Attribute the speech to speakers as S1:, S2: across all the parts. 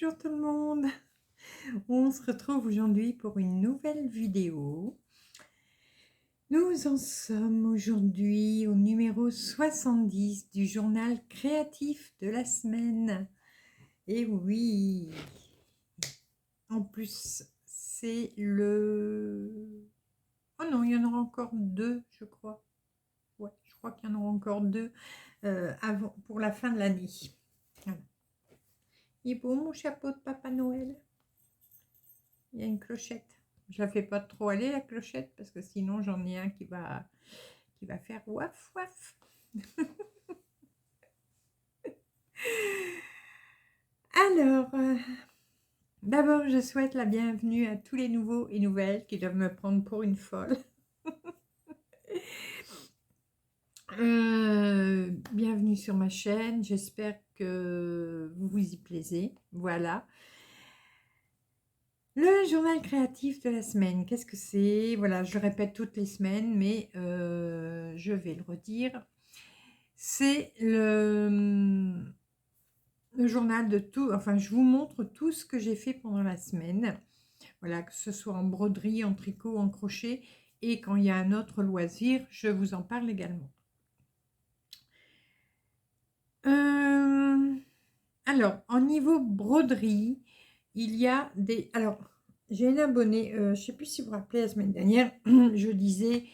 S1: Bonjour tout le monde, on se retrouve aujourd'hui pour une nouvelle vidéo. Nous en sommes aujourd'hui au numéro 70 du journal créatif de la semaine. Et oui, en plus c'est le... Oh non, il y en aura encore deux, je crois. Ouais, je crois qu'il y en aura encore deux avant, pour la fin de l'année. Voilà. Il est beau mon chapeau de Papa Noël. Il y a une clochette. Je la fais pas trop aller la clochette parce que sinon j'en ai un qui va faire waf waf. Alors, d'abord je souhaite la bienvenue à tous les nouveaux et nouvelles qui doivent me prendre pour une folle. Bienvenue sur ma chaîne, j'espère que vous vous y plaisez. Voilà. Le journal créatif de la semaine, qu'est-ce que c'est? Voilà, je le répète toutes les semaines, mais je vais le redire. C'est le journal de tout, enfin je vous montre tout ce que j'ai fait pendant la semaine. Voilà, que ce soit en broderie, en tricot, en crochet, et quand il y a un autre loisir, je vous en parle également. Alors, en niveau broderie, il y a des... Alors, j'ai une abonnée, je ne sais plus si vous vous rappelez, la semaine dernière, je disais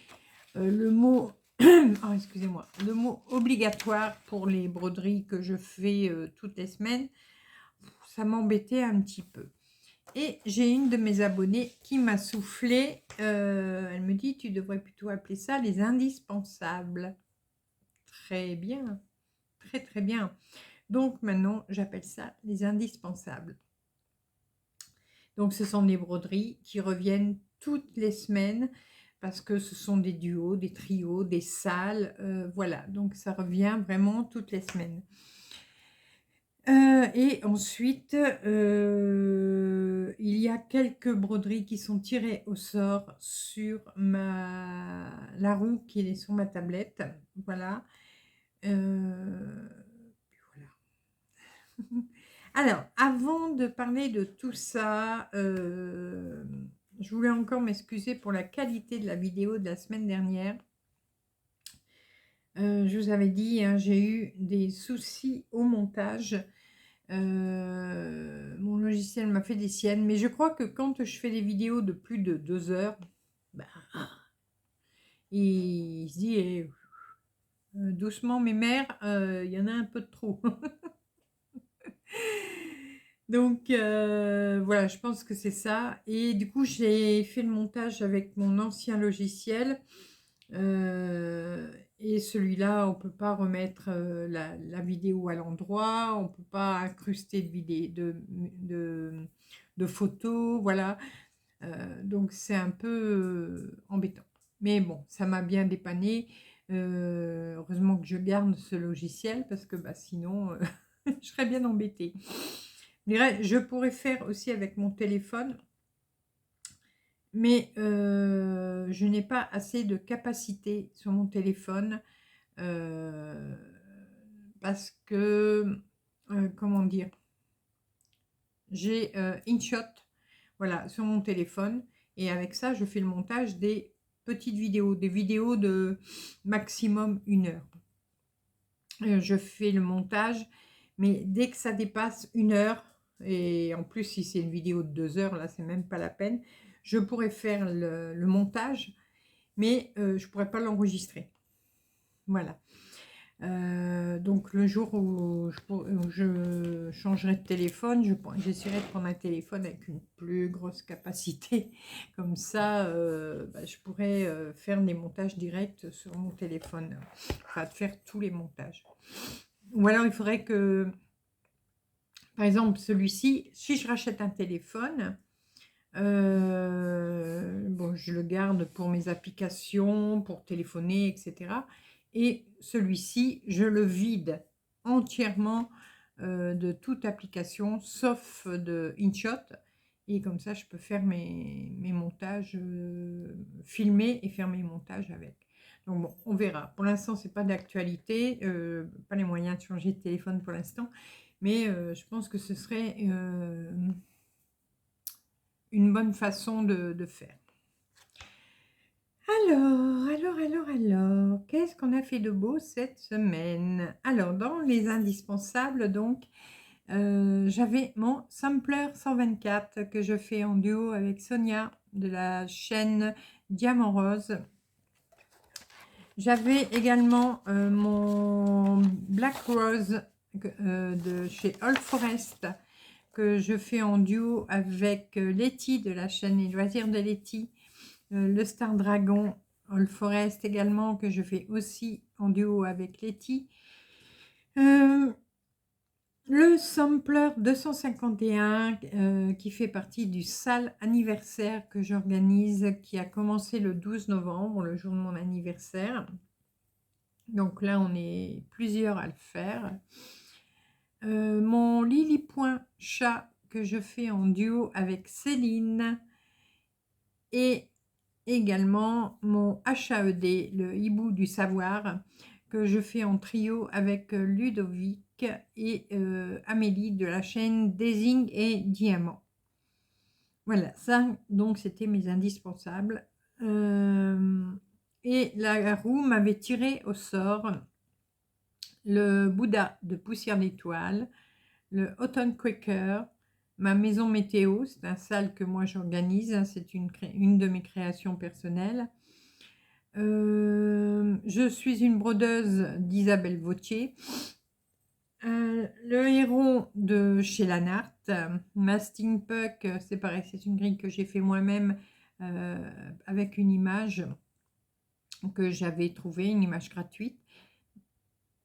S1: le mot... Oh, excusez-moi, le mot obligatoire pour les broderies que je fais toutes les semaines. Ça m'embêtait un petit peu. Et j'ai une de mes abonnées qui m'a soufflé, elle me dit, tu devrais plutôt appeler ça les indispensables. Très bien, très très bien. Donc maintenant, j'appelle ça les indispensables. Donc ce sont des broderies qui reviennent toutes les semaines parce que ce sont des duos, des trios, des salles, voilà. Donc ça revient vraiment toutes les semaines. Et ensuite, il y a quelques broderies qui sont tirées au sort sur la roue qui est sur ma tablette. Voilà. Voilà. Alors, avant de parler de tout ça, je voulais encore m'excuser pour la qualité de la vidéo de la semaine dernière. Je vous avais dit, hein, j'ai eu des soucis au montage. Mon logiciel m'a fait des siennes, mais je crois que quand je fais des vidéos de plus de 2 heures, bah, il se dit doucement mes mères, il y en a un peu de trop. Donc voilà, je pense que c'est ça. Et du coup, j'ai fait le montage avec mon ancien logiciel. Et celui-là, on ne peut pas remettre la vidéo à l'endroit, on ne peut pas incruster de photos, voilà. Donc c'est un peu embêtant. Mais bon, ça m'a bien dépanné. Heureusement que je garde ce logiciel parce que bah, sinon, je serais bien embêtée. Je pourrais faire aussi avec mon téléphone, mais je n'ai pas assez de capacité sur mon téléphone parce que, comment dire, j'ai InShot, voilà, sur mon téléphone, et avec ça, je fais le montage des petites vidéos, des vidéos de maximum 1 heure. Je fais le montage, mais dès que ça dépasse 1 heure, et en plus, si c'est une vidéo de 2 heures, là, c'est même pas la peine, je pourrais faire le montage, mais je ne pourrais pas l'enregistrer. Voilà. Donc le jour où je changerai de téléphone, j'essaierai de prendre un téléphone avec une plus grosse capacité. Comme ça, bah, je pourrais faire des montages directs sur mon téléphone. Enfin, faire tous les montages. Ou alors il faudrait que, par exemple, celui-ci, si je rachète un téléphone, bon, je le garde pour mes applications, pour téléphoner, etc. Et celui-ci, je le vide entièrement de toute application, sauf de InShot. Et comme ça, je peux faire mes montages, filmer et faire mes montages avec. Donc bon, on verra. Pour l'instant, c'est pas d'actualité, pas les moyens de changer de téléphone pour l'instant. mais je pense que ce serait une bonne façon de faire. Alors, qu'est-ce qu'on a fait de beau cette semaine? Alors, dans les indispensables, donc, j'avais mon sampler 124 que je fais en duo avec Sonia de la chaîne Diamant Rose. J'avais également mon Black Rose de chez Old Forest que je fais en duo avec Letty de la chaîne Les Loisirs de Letty. Le Star Dragon Old Forest également que je fais aussi en duo avec Letty. Le sampler 251 qui fait partie du sale anniversaire que j'organise, qui a commencé le 12 novembre, le jour de mon anniversaire. Donc là, on est plusieurs à le faire. Mon Lily Point chat que je fais en duo avec Céline. Et également mon HAED, le hibou du savoir, que je fais en trio avec Ludovic et Amélie de la chaîne Désigne et Diamant. Voilà, ça, donc, c'était mes indispensables. Et la roue m'avait tiré au sort le Bouddha de poussière d'étoile, le Autumn Quaker, ma maison météo, c'est un salle que moi j'organise, hein, c'est une de mes créations personnelles. Je suis une brodeuse d'Isabelle Vautier. Le héron de chez Lanart, Masting Puck, c'est pareil, c'est une grille que j'ai fait moi-même avec une image que j'avais trouvée, une image gratuite.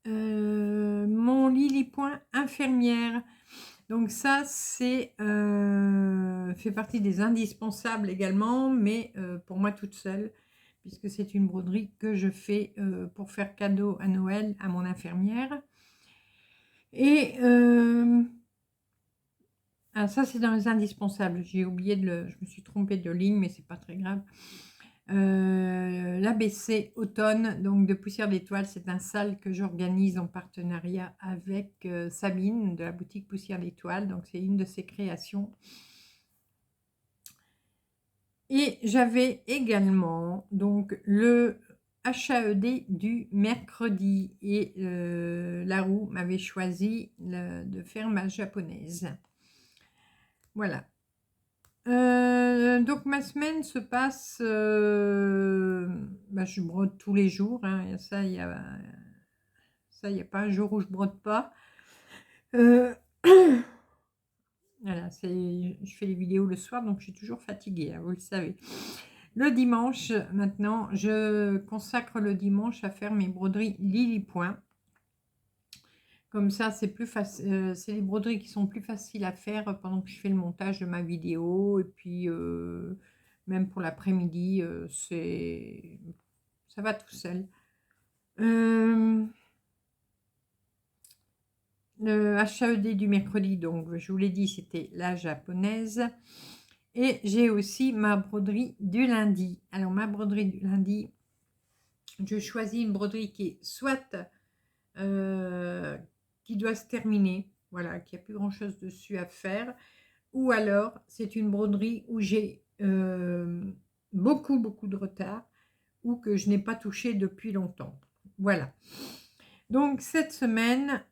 S1: Mon Lily Point infirmière, donc ça c'est fait partie des indispensables également, mais pour moi toute seule, puisque c'est une broderie que je fais pour faire cadeau à Noël à mon infirmière. Et ça c'est dans les indispensables, j'ai oublié je me suis trompée de ligne, mais c'est pas très grave. L'ABC automne, donc de poussière d'étoile, c'est un sale que j'organise en partenariat avec Sabine de la boutique Poussière d'étoile, donc c'est une de ses créations. Et j'avais également donc le HAED du mercredi, et la roue m'avait choisi de faire ma japonaise. Voilà. Donc ma semaine se passe, je brode tous les jours, hein, ça il y a pas un jour où je brode pas. Voilà, je fais les vidéos le soir, donc je suis toujours fatiguée, hein, vous le savez. Le dimanche, maintenant, je consacre le dimanche à faire mes broderies Lily Point. Comme ça, c'est plus facile. C'est les broderies qui sont plus faciles à faire pendant que je fais le montage de ma vidéo. Et puis, même pour l'après-midi, ça va tout seul. Le HAED du mercredi, donc je vous l'ai dit, c'était la japonaise. Et j'ai aussi ma broderie du lundi. Alors, ma broderie du lundi, je choisis une broderie qui est soit qui doit se terminer, voilà, qu'il n'y a plus grand chose dessus à faire, ou alors c'est une broderie où j'ai beaucoup de retard, ou que je n'ai pas touché depuis longtemps. Voilà. Donc cette semaine,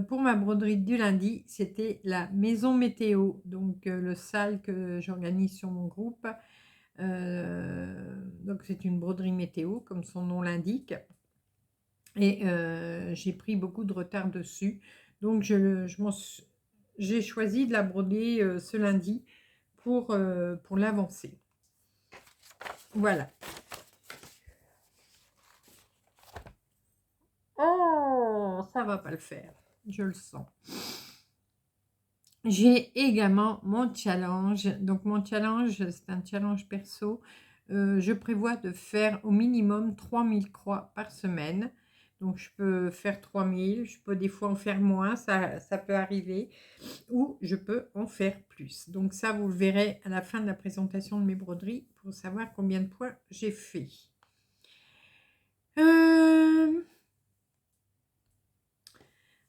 S1: pour ma broderie du lundi, c'était la maison météo, donc le sale que j'organise sur mon groupe. Donc c'est une broderie météo, comme son nom l'indique. Et j'ai pris beaucoup de retard dessus. Donc j'ai choisi de la broder ce lundi pour l'avancer. Voilà. Oh, ça va pas le faire. Je le sens. J'ai également mon challenge. Donc mon challenge, c'est un challenge perso. Je prévois de faire au minimum 3000 croix par semaine. Donc je peux faire 3000, je peux des fois en faire moins, ça peut arriver. Ou je peux en faire plus. Donc ça, vous le verrez à la fin de la présentation de mes broderies pour savoir combien de points j'ai fait.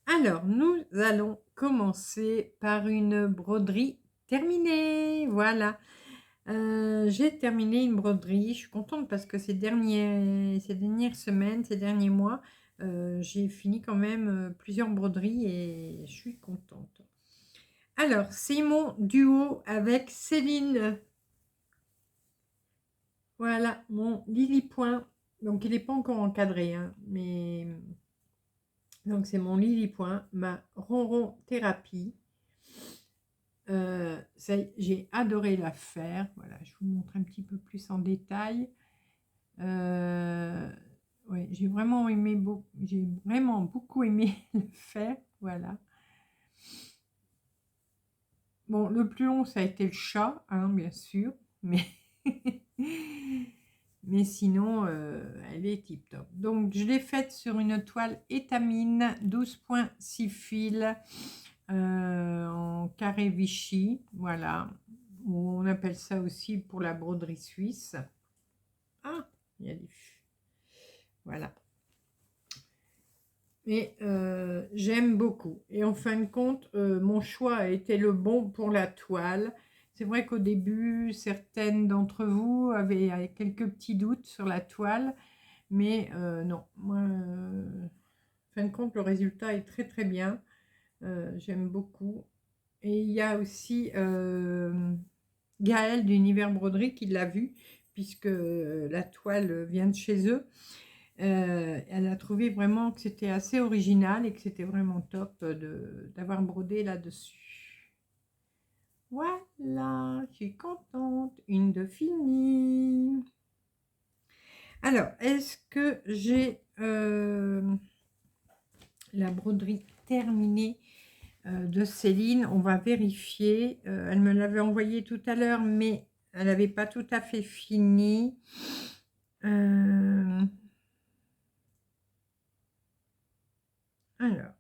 S1: Alors, nous allons commencer par une broderie terminée. Voilà. J'ai terminé une broderie. Je suis contente parce que ces dernières semaines, ces derniers mois, j'ai fini quand même plusieurs broderies et je suis contente. Alors, c'est mon duo avec Céline. Voilà, mon Lily Point. Donc, il n'est pas encore encadré, hein, mais donc c'est mon Lily Point, ma ronron thérapie. J'ai adoré la faire. Voilà, je vous montre un petit peu plus en détail. Ouais, j'ai vraiment beaucoup aimé le faire. Voilà. Bon, le plus long, ça a été le chat, hein, bien sûr, mais mais sinon, elle est tip top. Donc, je l'ai faite sur une toile étamine 12,6 fils en carré Vichy, voilà. On appelle ça aussi pour la broderie suisse. Ah, il y a des... Voilà. Et j'aime beaucoup. Et en fin de compte, mon choix a été le bon pour la toile. C'est vrai qu'au début, certaines d'entre vous avaient quelques petits doutes sur la toile. Mais non, moi, en fin de compte, le résultat est très très bien. J'aime beaucoup. Et il y a aussi Gaëlle d'Univers Broderie qui l'a vu, puisque la toile vient de chez eux. Elle a trouvé vraiment que c'était assez original et que c'était vraiment top d'avoir brodé là-dessus. Voilà, je suis contente. Une de finie. Alors, est-ce que j'ai la broderie terminée de Céline? On va vérifier. Elle me l'avait envoyé tout à l'heure, mais elle n'avait pas tout à fait fini. Alors,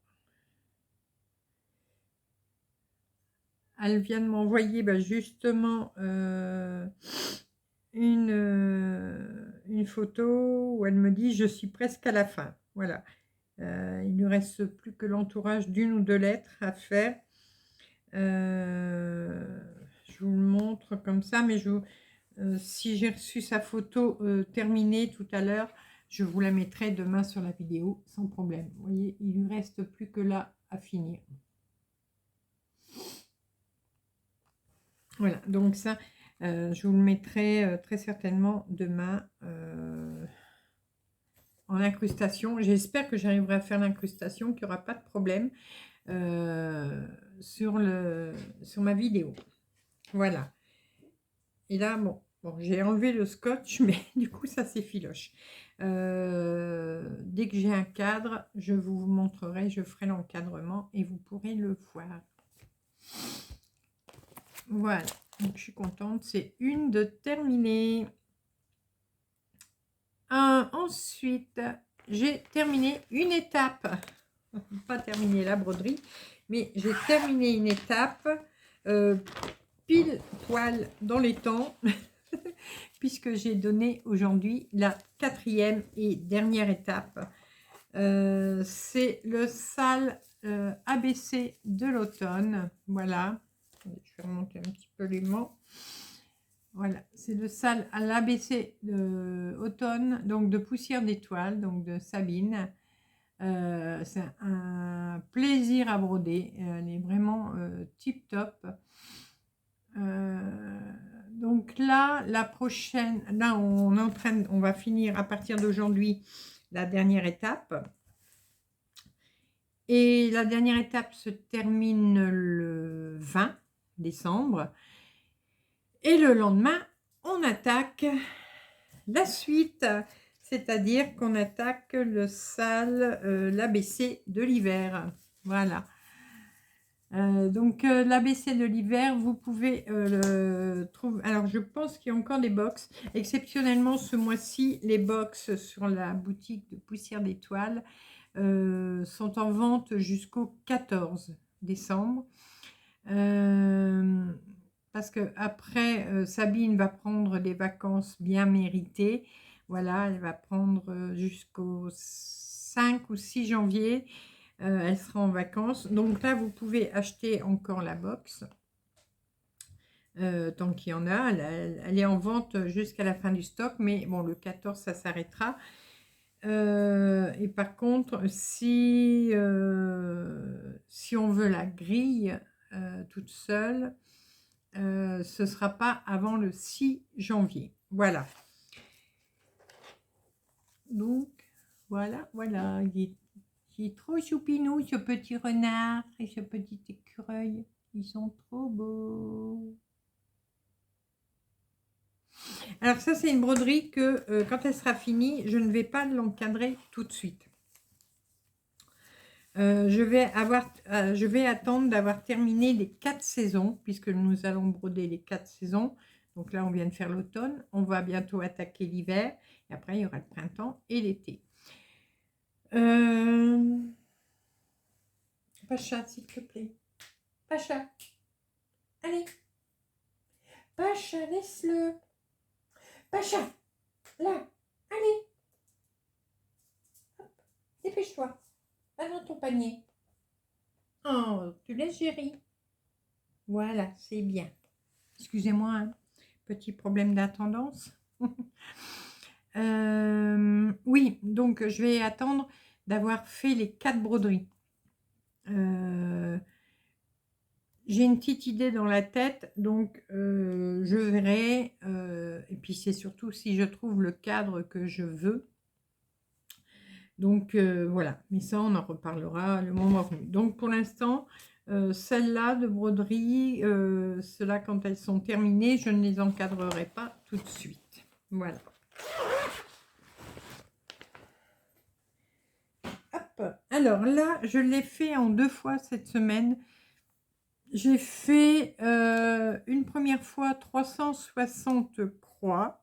S1: elle vient de m'envoyer justement une photo où elle me dit « Je suis presque à la fin ». Voilà. Il ne reste plus que l'entourage d'une ou deux lettres à faire. Je vous le montre comme ça, mais si j'ai reçu sa photo terminée tout à l'heure, je vous la mettrai demain sur la vidéo sans problème. Vous voyez, il ne lui reste plus que là à finir. Voilà, donc ça, je vous le mettrai très certainement demain en incrustation. J'espère que j'arriverai à faire l'incrustation, qu'il n'y aura pas de problème sur ma vidéo. Voilà. Et là, bon j'ai enlevé le scotch, mais du coup, ça s'effiloche. Dès que j'ai un cadre, je vous montrerai, je ferai l'encadrement et vous pourrez le voir. Voilà, donc je suis contente, c'est une de terminée. Ensuite, j'ai terminé une étape, pas terminé la broderie, mais j'ai terminé une étape pile poil dans les temps, puisque j'ai donné aujourd'hui la 4e et dernière étape. C'est le sale ABC de l'automne. Voilà, je vais remonter un petit peu l'aimant. Voilà, c'est le sale à l'ABC de automne, donc de poussière d'étoile, donc de Sabine. C'est un plaisir à broder. Elle est vraiment tip top. Donc là, la prochaine, là on va finir à partir d'aujourd'hui la dernière étape. Et la dernière étape se termine le 20 décembre. Et le lendemain, on attaque la suite, c'est-à-dire qu'on attaque le sale, l'ABC de l'hiver. Voilà. Donc l'ABC de l'hiver, vous pouvez le trouver. Alors je pense qu'il y a encore des box. Exceptionnellement ce mois-ci, les box sur la boutique de Poussière d'étoiles sont en vente jusqu'au 14 décembre. Parce que après Sabine va prendre des vacances bien méritées. Voilà, elle va prendre jusqu'au 5 ou 6 janvier. Elle sera en vacances. Donc là, vous pouvez acheter encore la box. Tant qu'il y en a. Elle est en vente jusqu'à la fin du stock. Mais bon, le 14, ça s'arrêtera. Et par contre, si on veut la grille toute seule, ce ne sera pas avant le 6 janvier. Voilà. Donc, voilà. Il est trop choupinou, ce petit renard et ce petit écureuil. Ils sont trop beaux. Alors ça, c'est une broderie que quand elle sera finie, je ne vais pas l'encadrer tout de suite. Je vais attendre d'avoir terminé les 4 saisons, puisque nous allons broder les 4 saisons. Donc là, on vient de faire l'automne. On va bientôt attaquer l'hiver. Et après, il y aura le printemps et l'été. Pacha, s'il te plaît. Pacha. Allez. Pacha, laisse-le. Pacha. Là. Allez. Hop. Dépêche-toi. Va dans ton panier. Oh, tu laisses Géry. Voilà, c'est bien. Excusez-moi, hein. Petit problème d'attendance. Oui, donc je vais attendre d'avoir fait les 4 broderies. J'ai une petite idée dans la tête, donc je verrai. Et puis c'est surtout si je trouve le cadre que je veux. Donc voilà, mais ça on en reparlera le moment venu. Donc pour l'instant, celles-là de broderie, ceux-là quand elles sont terminées, je ne les encadrerai pas tout de suite. Voilà. Hop. Alors là, je l'ai fait en 2 fois cette semaine. J'ai fait une première fois 360 croix.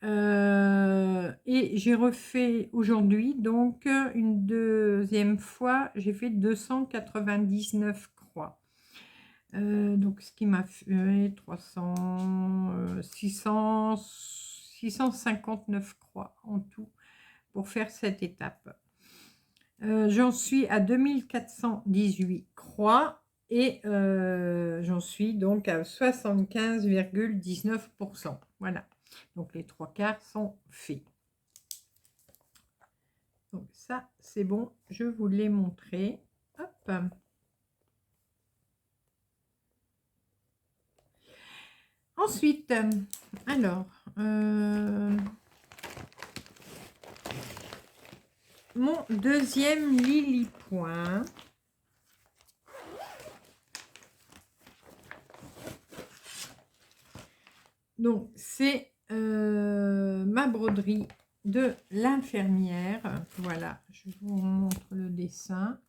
S1: Et j'ai refait aujourd'hui, donc une deuxième fois, j'ai fait 299 croix. Donc ce qui m'a fait 659 croix en tout pour faire cette étape. J'en suis à 2418 croix et j'en suis donc à 75,19%. Voilà. Donc les 3/4 sont faits. Donc ça, c'est bon, je vous l'ai montré. Hop. Ensuite, alors, mon deuxième Lily Point. Donc, c'est ma broderie de l'infirmière. Voilà, je vous montre le dessin.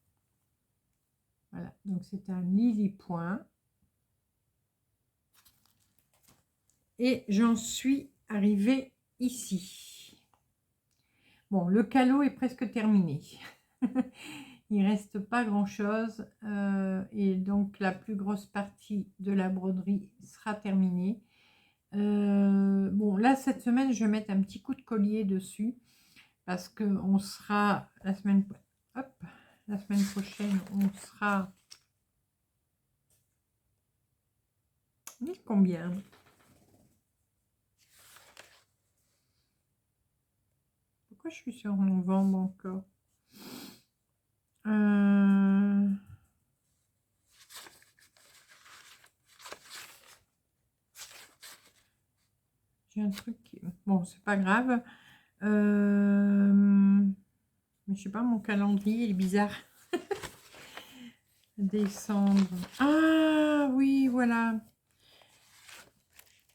S1: Voilà, donc c'est un Lily Point. Et j'en suis arrivée ici. Bon, le calot est presque terminé. Il reste pas grand chose et donc la plus grosse partie de la broderie sera terminée. Bon, là cette semaine je vais mettre un petit coup de collier dessus parce que on sera la semaine prochaine, on sera combien? Pourquoi je suis sur novembre encore? J'ai un truc qui... Bon, c'est pas grave. Mais je sais pas, mon calendrier il est bizarre. Décembre. Ah oui, voilà.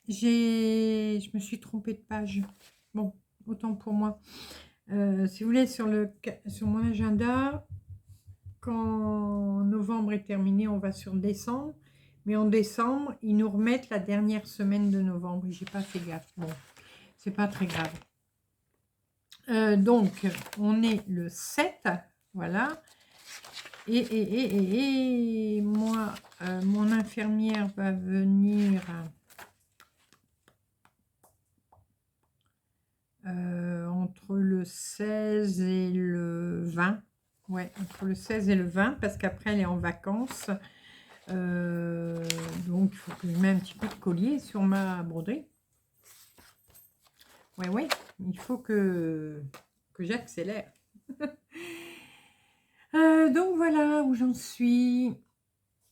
S1: Je me suis trompée de page. Bon, autant pour moi. Si vous voulez, sur mon agenda, quand novembre est terminé, on va sur décembre. Mais en décembre, ils nous remettent la dernière semaine de novembre. J'ai pas fait gaffe. Bon, c'est pas très grave. Donc, on est le 7. Voilà. Et moi, mon infirmière va venir entre le 16 et le 20. Ouais, entre le 16 et le 20, parce qu'après, elle est en vacances. Donc, il faut que je mette un petit peu de collier sur ma broderie. Ouais, ouais, il faut que j'accélère. Donc, voilà où j'en suis.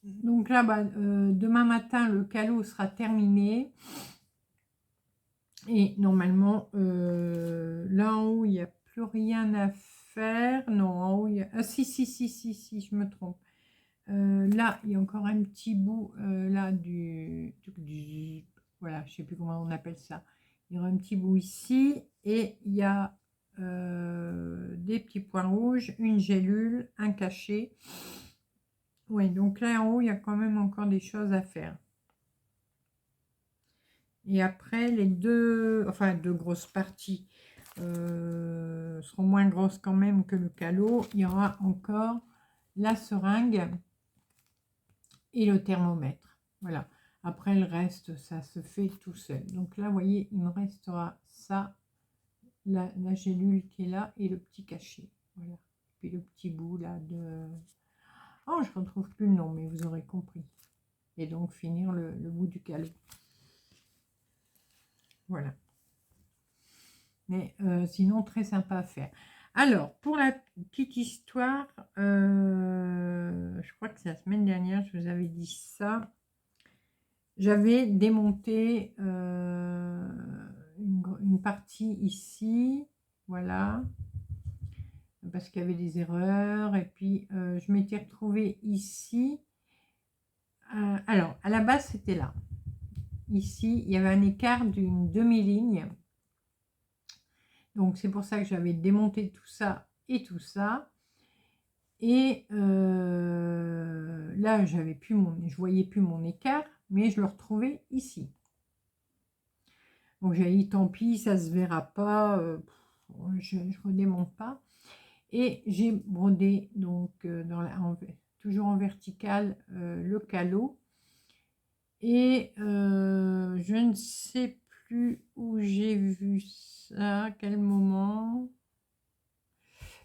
S1: Donc là, bah, demain matin, le calot sera terminé. Et normalement, là en haut, il n'y a plus rien à faire. Non, en haut, il y a... Ah, si, je me trompe. Là, il y a encore un petit bout, là, voilà, je sais plus comment on appelle ça. Il y aura un petit bout ici. Et il y a des petits points rouges, une gélule, un cachet. Oui, donc là, en haut, il y a quand même encore des choses à faire. Et après, les deux grosses parties seront moins grosses quand même que le calot. Il y aura encore la seringue et le thermomètre. Voilà. Après, le reste, ça se fait tout seul. Donc là, vous voyez, il me restera ça, la gélule qui est là et le petit cachet. Voilà. Puis le petit bout là de... Oh, je ne retrouve plus le nom, mais vous aurez compris. Et donc, finir le bout du calot. Voilà. Mais sinon, très sympa à faire. Alors, pour la petite histoire, je crois que c'est la semaine dernière, je vous avais dit ça. J'avais démonté une partie ici, voilà, parce qu'il y avait des erreurs. Et puis, je m'étais retrouvée ici. Alors, à la base, c'était là. Ici, il y avait un écart d'une demi-ligne. Donc, c'est pour ça que j'avais démonté tout ça et tout ça. Et là, je voyais plus mon écart, mais je le retrouvais ici. Donc, j'ai dit, tant pis, ça se verra pas. Je ne redémonte pas. Et j'ai brodé, donc, toujours en vertical, le calot. Et je ne sais plus où j'ai vu ça, à quel moment.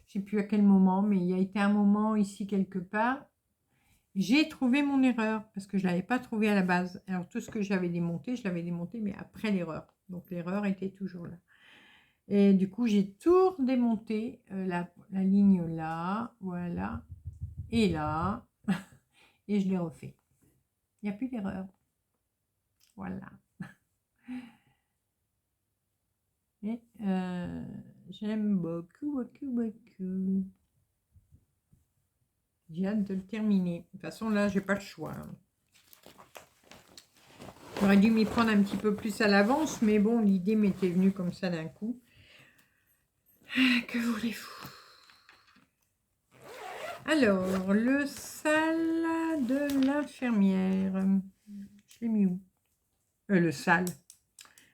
S1: Je ne sais plus à quel moment, mais il y a été un moment ici quelque part. J'ai trouvé mon erreur parce que je ne l'avais pas trouvé à la base. Alors tout ce que j'avais démonté, je l'avais démonté, mais après l'erreur. Donc l'erreur était toujours là. Et du coup, j'ai tout redémonté, la ligne là, voilà, et là, et je l'ai refait. Il n'y a plus d'erreur. Voilà. Et j'aime beaucoup, beaucoup, beaucoup. J'ai hâte de le terminer. De toute façon, là, j'ai pas le choix. J'aurais dû m'y prendre un petit peu plus à l'avance, mais bon, l'idée m'était venue comme ça d'un coup. Que voulez-vous? Alors, le sale de l'infirmière. Je l'ai mis où? Le sale.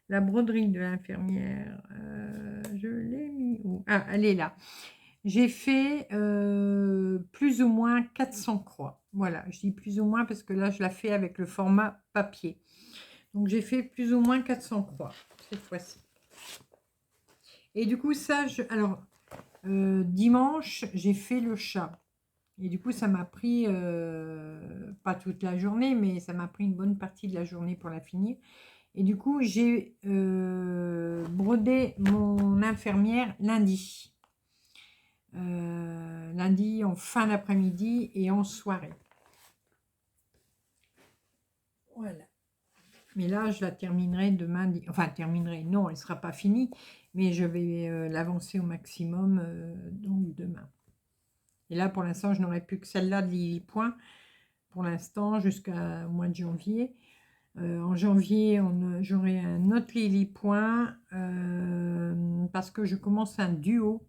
S1: La broderie de l'infirmière. Je l'ai mis où? Ah, elle est là. J'ai fait plus ou moins 400 croix. Voilà, je dis plus ou moins parce que là, je la fais avec le format papier. Donc, j'ai fait plus ou moins 400 croix cette fois-ci. Et du coup, ça, alors, dimanche, j'ai fait le chat. Et du coup, ça m'a pris, pas toute la journée, mais ça m'a pris une bonne partie de la journée pour la finir. Et du coup, j'ai brodé mon infirmière lundi. Lundi en fin d'après-midi et en soirée. Voilà. Mais là, je la terminerai demain. Enfin, terminerai, non, elle ne sera pas finie. Mais je vais l'avancer au maximum donc demain. Et là, pour l'instant, je n'aurai plus que celle-là de Lily Point. Pour l'instant, jusqu'au mois de janvier. En janvier, j'aurai un autre Lily Point parce que je commence un duo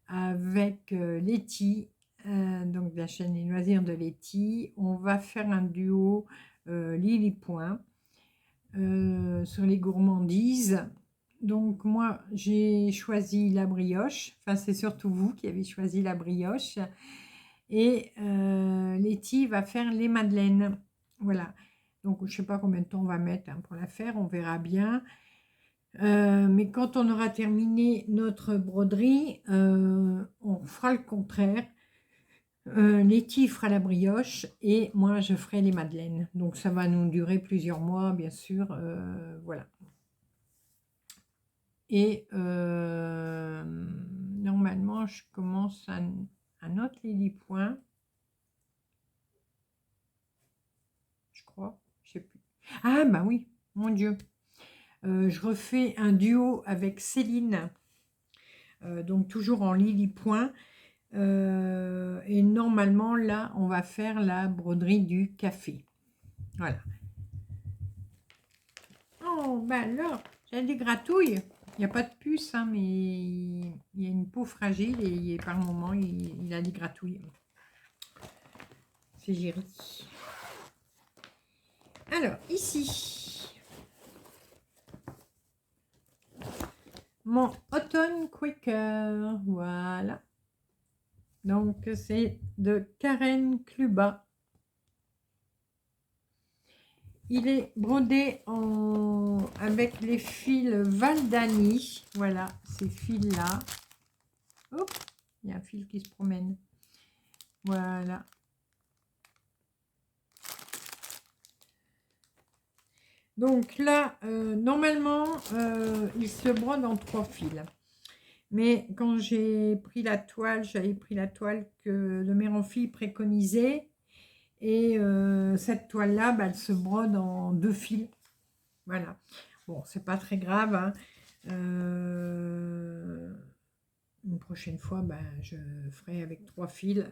S1: avec Letty, donc de la chaîne Les Loisirs de Letty. On va faire un duo Lily Point sur les gourmandises. Donc moi, j'ai choisi la brioche. Enfin, c'est surtout vous qui avez choisi la brioche. Et Letty va faire les madeleines. Voilà. Donc, je ne sais pas combien de temps on va mettre pour la faire. On verra bien. Mais quand on aura terminé notre broderie, on fera le contraire. Letty fera la brioche et moi je ferai les madeleines. Donc ça va nous durer plusieurs mois, bien sûr. Voilà. Et normalement, je commence un autre Lily Point. Je crois. Je sais plus. Ah bah oui, mon Dieu. Je refais un duo avec Céline. Donc toujours en Lily Point. Et normalement, là, on va faire la broderie du café. Voilà. Oh, bah alors, j'ai des gratouilles. Il n'y a pas de puce, hein, mais il y a une peau fragile et par moment, il a des gratouilles. C'est Géry. Alors, ici, mon Autumn Quaker. Voilà. Donc, c'est de Karen Kluba. Il est brodé avec les fils Valdani. Voilà, ces fils-là. Hop, il y a un fil qui se promène. Voilà. Donc là, normalement, il se brode en 3 fils. Mais quand j'ai pris la toile, j'avais pris la toile que le Méranfil préconisait. Et cette toile-là, bah, elle se brode en 2 fils. Voilà. Bon, c'est pas très grave. Hein. Une prochaine fois, bah, je ferai avec 3 fils.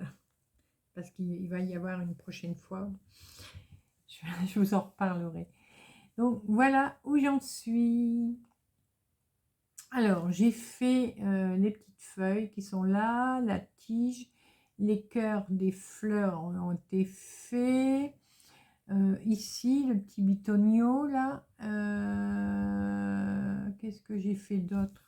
S1: Parce qu'il va y avoir une prochaine fois. Je vous en reparlerai. Donc, voilà où j'en suis. Alors, j'ai fait les petites feuilles qui sont là, la tige, les cœurs des fleurs ont été faits. Ici, le petit bitonio, là. Qu'est-ce que j'ai fait d'autre?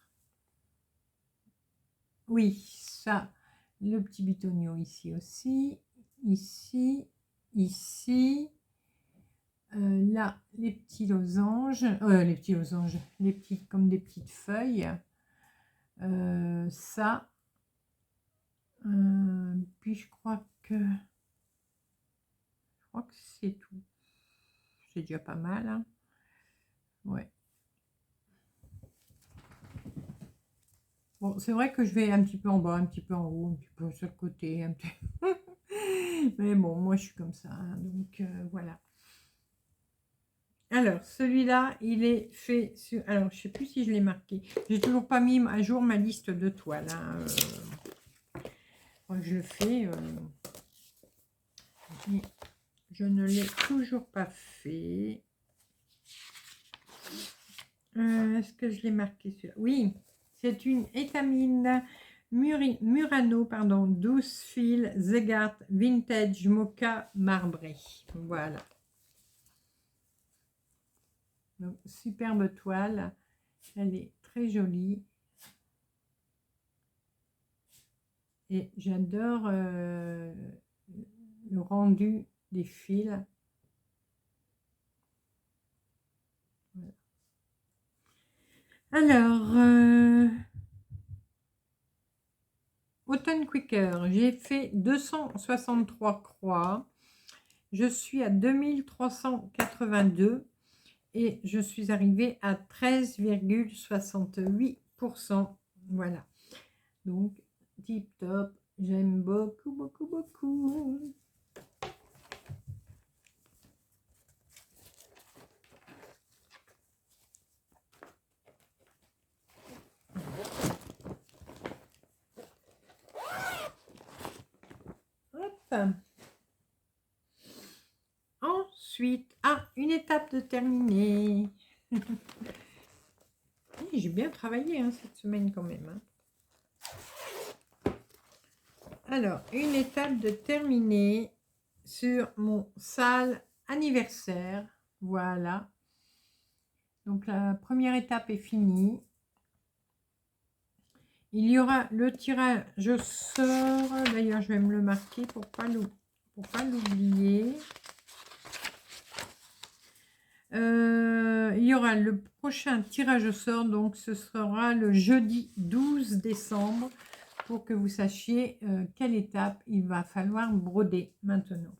S1: Oui, ça, le petit bitonio ici aussi. Ici, ici. Là, les petits losanges, les petits, comme des petites feuilles. Ça. Puis je crois que c'est tout. C'est déjà pas mal. Hein. Ouais. Bon, c'est vrai que je vais un petit peu en bas, un petit peu en haut, un petit peu sur le côté. Un petit... Mais bon, moi je suis comme ça. Hein, donc voilà. Alors, celui-là, il est fait sur... Alors, je ne sais plus si je l'ai marqué. J'ai toujours pas mis à jour ma liste de toiles. Hein. Je le fais. Je ne l'ai toujours pas fait. Est-ce que je l'ai marqué sur... Oui, c'est une étamine Murano, pardon, 12 fils Zegart Vintage Mocha marbré. Voilà. Donc, superbe toile. Elle est très jolie. Et j'adore le rendu des fils. Voilà. Alors, Autumn Quicker, j'ai fait 263 croix. Je suis à 2382 et je suis arrivée à 13,68%. Voilà. Donc, tip top. J'aime beaucoup, beaucoup, beaucoup. Hop. Ensuite, une étape de terminer. J'ai bien travaillé hein, cette semaine quand même. Hein. Alors, une étape de terminer sur mon sale anniversaire. Voilà. Donc, la première étape est finie. Il y aura le tirage au sort. D'ailleurs, je vais me le marquer pour pas l'oublier. Il y aura le prochain tirage au sort. Donc, ce sera le jeudi 12 décembre pour que vous sachiez quelle étape il va falloir broder maintenant.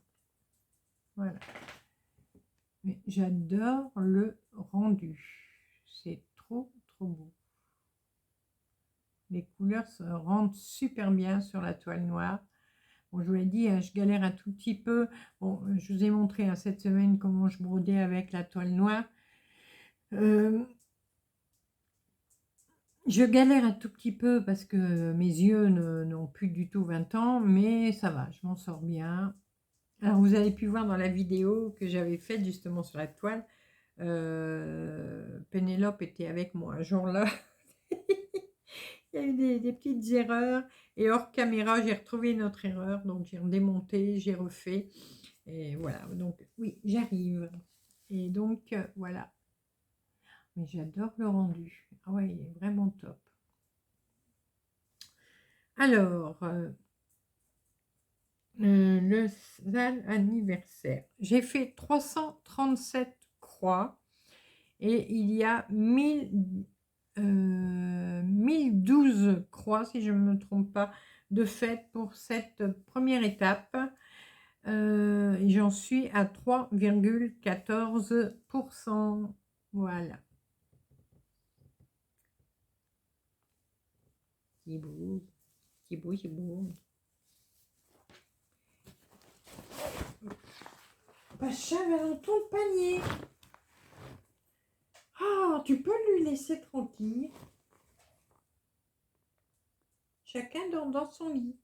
S1: Voilà. Mais j'adore le rendu. C'est trop beau. Les couleurs se rendent super bien sur la toile noire. Bon, je vous l'ai dit, je galère un tout petit peu. Bon, je vous ai montré cette semaine comment je brodais avec la toile noire. Je galère un tout petit peu parce que mes yeux n'ont plus du tout 20 ans, mais ça va, je m'en sors bien. Alors, vous avez pu voir dans la vidéo que j'avais faite justement sur la toile, Pénélope était avec moi un jour-là. Il y a eu des petites erreurs et hors caméra, j'ai retrouvé notre erreur, donc j'ai redémonté, j'ai refait. Et voilà, donc oui, j'arrive. Et donc, voilà. Mais j'adore le rendu. Ah ouais, il est vraiment top. Alors, le sale anniversaire. J'ai fait 337 croix et il y a 1012 croix, si je ne me trompe pas, de fait pour cette première étape. Et j'en suis à 3,14%. Voilà. C'est beau, c'est beau, c'est beau. Pacha va dans ton panier. Ah, tu peux lui laisser tranquille. Chacun dans son lit.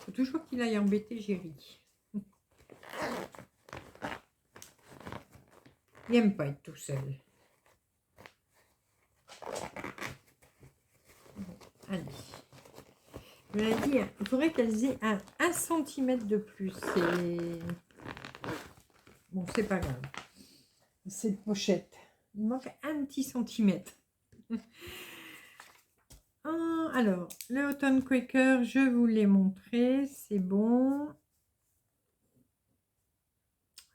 S1: Faut toujours qu'il aille embêter Géry. Il n'aime pas être tout seul. Bon, allez. Je l'ai dit, il faudrait qu'elles aient un centimètre de plus. Bon, c'est pas grave. Cette pochette. Il manque un petit centimètre. Alors, le Autumn Quaker, je vous l'ai montré. C'est bon.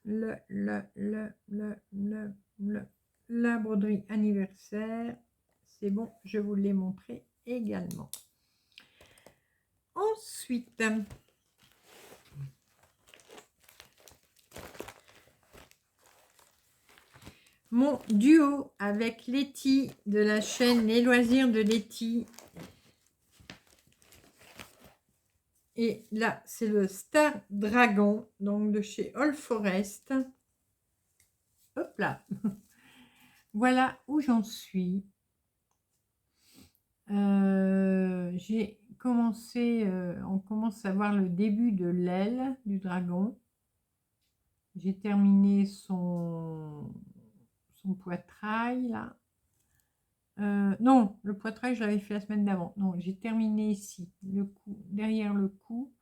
S1: La broderie anniversaire. C'est bon, je vous l'ai montré également. Ensuite, mon duo avec Letty de la chaîne Les Loisirs de Letty. Et là, c'est le Star Dragon, donc de chez All Forest. Hop là. Voilà où j'en suis. J'ai commencé, on commence à voir le début de l'aile du dragon. J'ai terminé son poitrail là. Non, le poitrail je l'avais fait la semaine d'avant. Non, j'ai terminé ici, le cou, derrière le cou,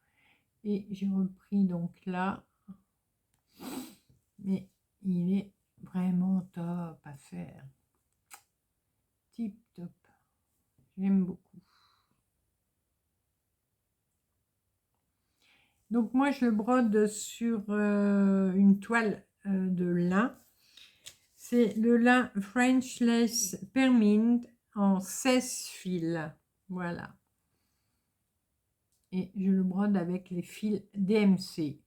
S1: et j'ai repris donc là. Mais il est vraiment top à faire. Tip top. J'aime beaucoup. Donc moi je brode sur une toile de lin. C'est le lin French Lace Permint en 16 fils. Voilà. Et je le brode avec les fils DMC.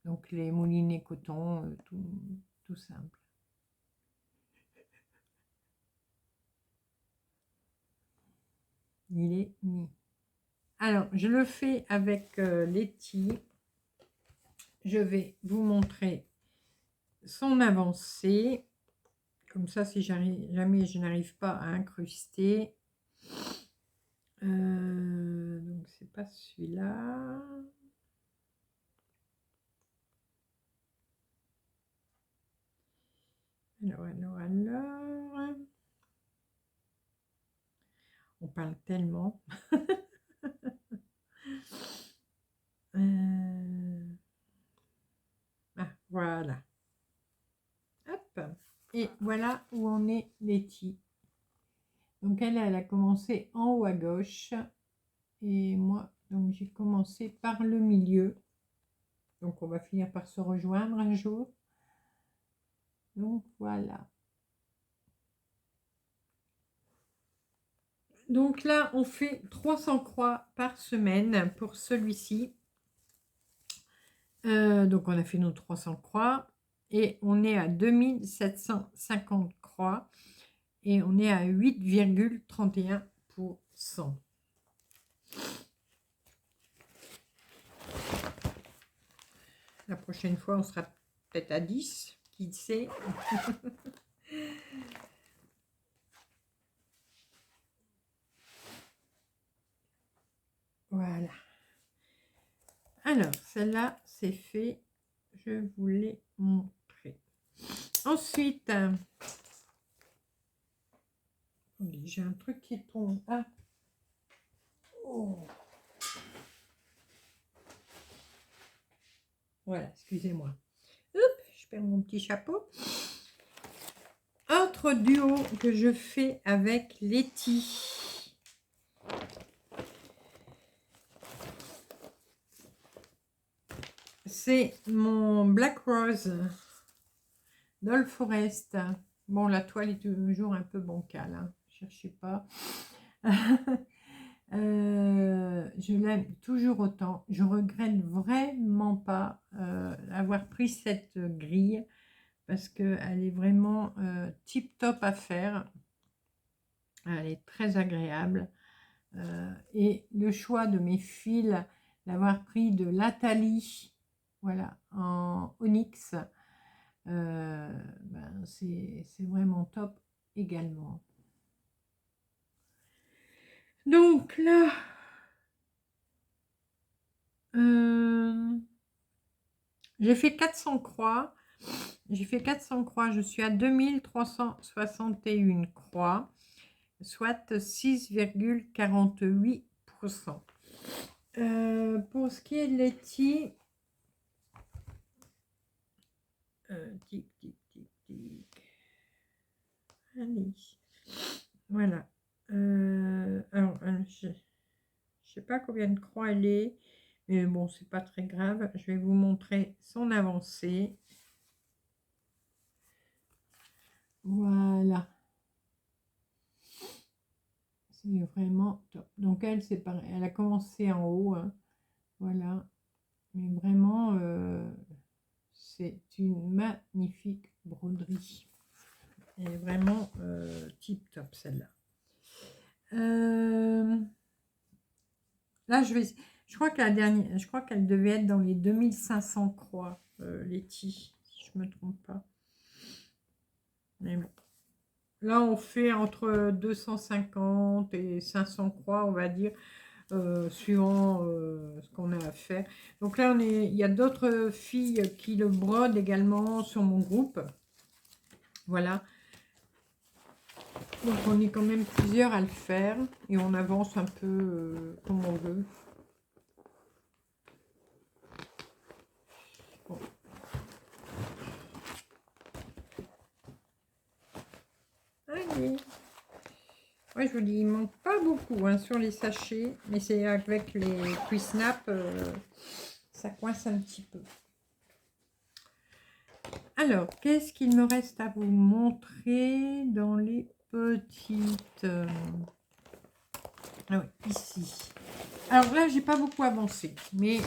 S1: Donc les moulinets coton, tout simple. Il est mis. Alors, je le fais avec Letty. Je vais vous montrer son avancée. Comme ça, si jamais je n'arrive pas à incruster. Donc, c'est pas celui-là. Alors. On parle tellement. Ah, voilà. Hop. Et voilà où on est Letty. Donc elle a commencé en haut à gauche. Et moi, donc j'ai commencé par le milieu. Donc on va finir par se rejoindre un jour. Donc voilà. Donc là, on fait 300 croix par semaine pour celui-ci. Donc, on a fait nos 300 croix et on est à 2750 croix et on est à 8,31%. La prochaine fois, on sera peut-être à 10, qui sait. Voilà. Alors, celle-là, c'est fait. Je vous l'ai montré. Ensuite, j'ai un truc qui tombe. Ah. Oh. Voilà, excusez-moi. Je perds mon petit chapeau. Autre duo que je fais avec Letty. C'est mon Black Rose Doll Forest. Bon, la toile est toujours un peu bancale, hein. Cherchez pas. Je l'aime toujours autant. Je regrette vraiment pas avoir pris cette grille parce qu'elle est vraiment tip top à faire. Elle est très agréable. Et le choix de mes fils, d'avoir pris de l'Atali, voilà, en onyx, c'est vraiment top également. Donc là, j'ai fait 400 croix. J'ai fait 400 croix. Je suis à 2361 croix, soit 6,48%. Pour ce qui est de Letty, tic, tic, tic, tic. Allez. Voilà. Alors, je sais pas combien de croix elle est, mais bon, c'est pas très grave. Je vais vous montrer son avancée. Voilà. C'est vraiment top. Donc elle, c'est pareil. Elle a commencé en haut, hein. Voilà. Mais vraiment, c'est une magnifique broderie. Elle est vraiment tip top celle-là. Là, je crois que la dernière, je crois qu'elle devait être dans les 2500 croix, Letty, si je me trompe pas. Mais bon. Là, on fait entre 250 et 500 croix, on va dire, suivant ce qu'on a à faire. Donc là, il y a d'autres filles qui le brodent également sur mon groupe. Voilà. Donc on est quand même plusieurs à le faire et on avance un peu comme on veut. Bon. Allez. Ouais, je vous dis, il manque pas beaucoup, hein, sur les sachets, mais c'est avec les Quick-Snap, ça coince un petit peu. Alors, qu'est-ce qu'il me reste à vous montrer dans les petites... Ah oui, ici. Alors là, j'ai pas beaucoup avancé, mais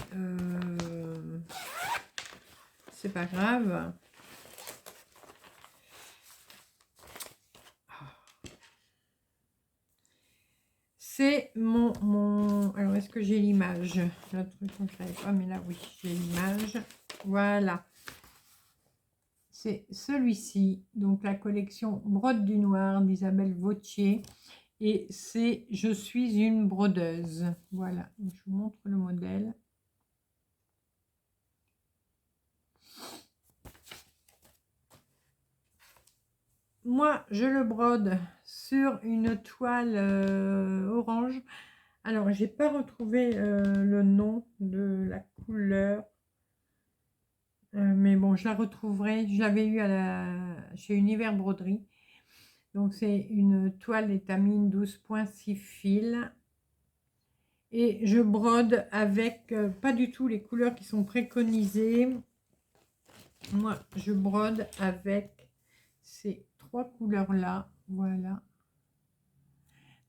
S1: c'est pas grave. C'est mon... Alors, est-ce que j'ai l'image? Le truc, je ne savais pas, mais là, oui, j'ai l'image. Voilà. C'est celui-ci, donc la collection Brode du Noir d'Isabelle Vautier. Et c'est Je suis une brodeuse. Voilà, je vous montre le modèle. Moi, je le brode sur une toile orange. Alors, j'ai pas retrouvé le nom de la couleur. Mais bon, je la retrouverai. Je l'avais eu chez Univers Broderie. Donc, c'est une toile étamine 12.6 fils. Et je brode avec pas du tout les couleurs qui sont préconisées. Moi, je brode avec ces trois couleurs-là. Voilà.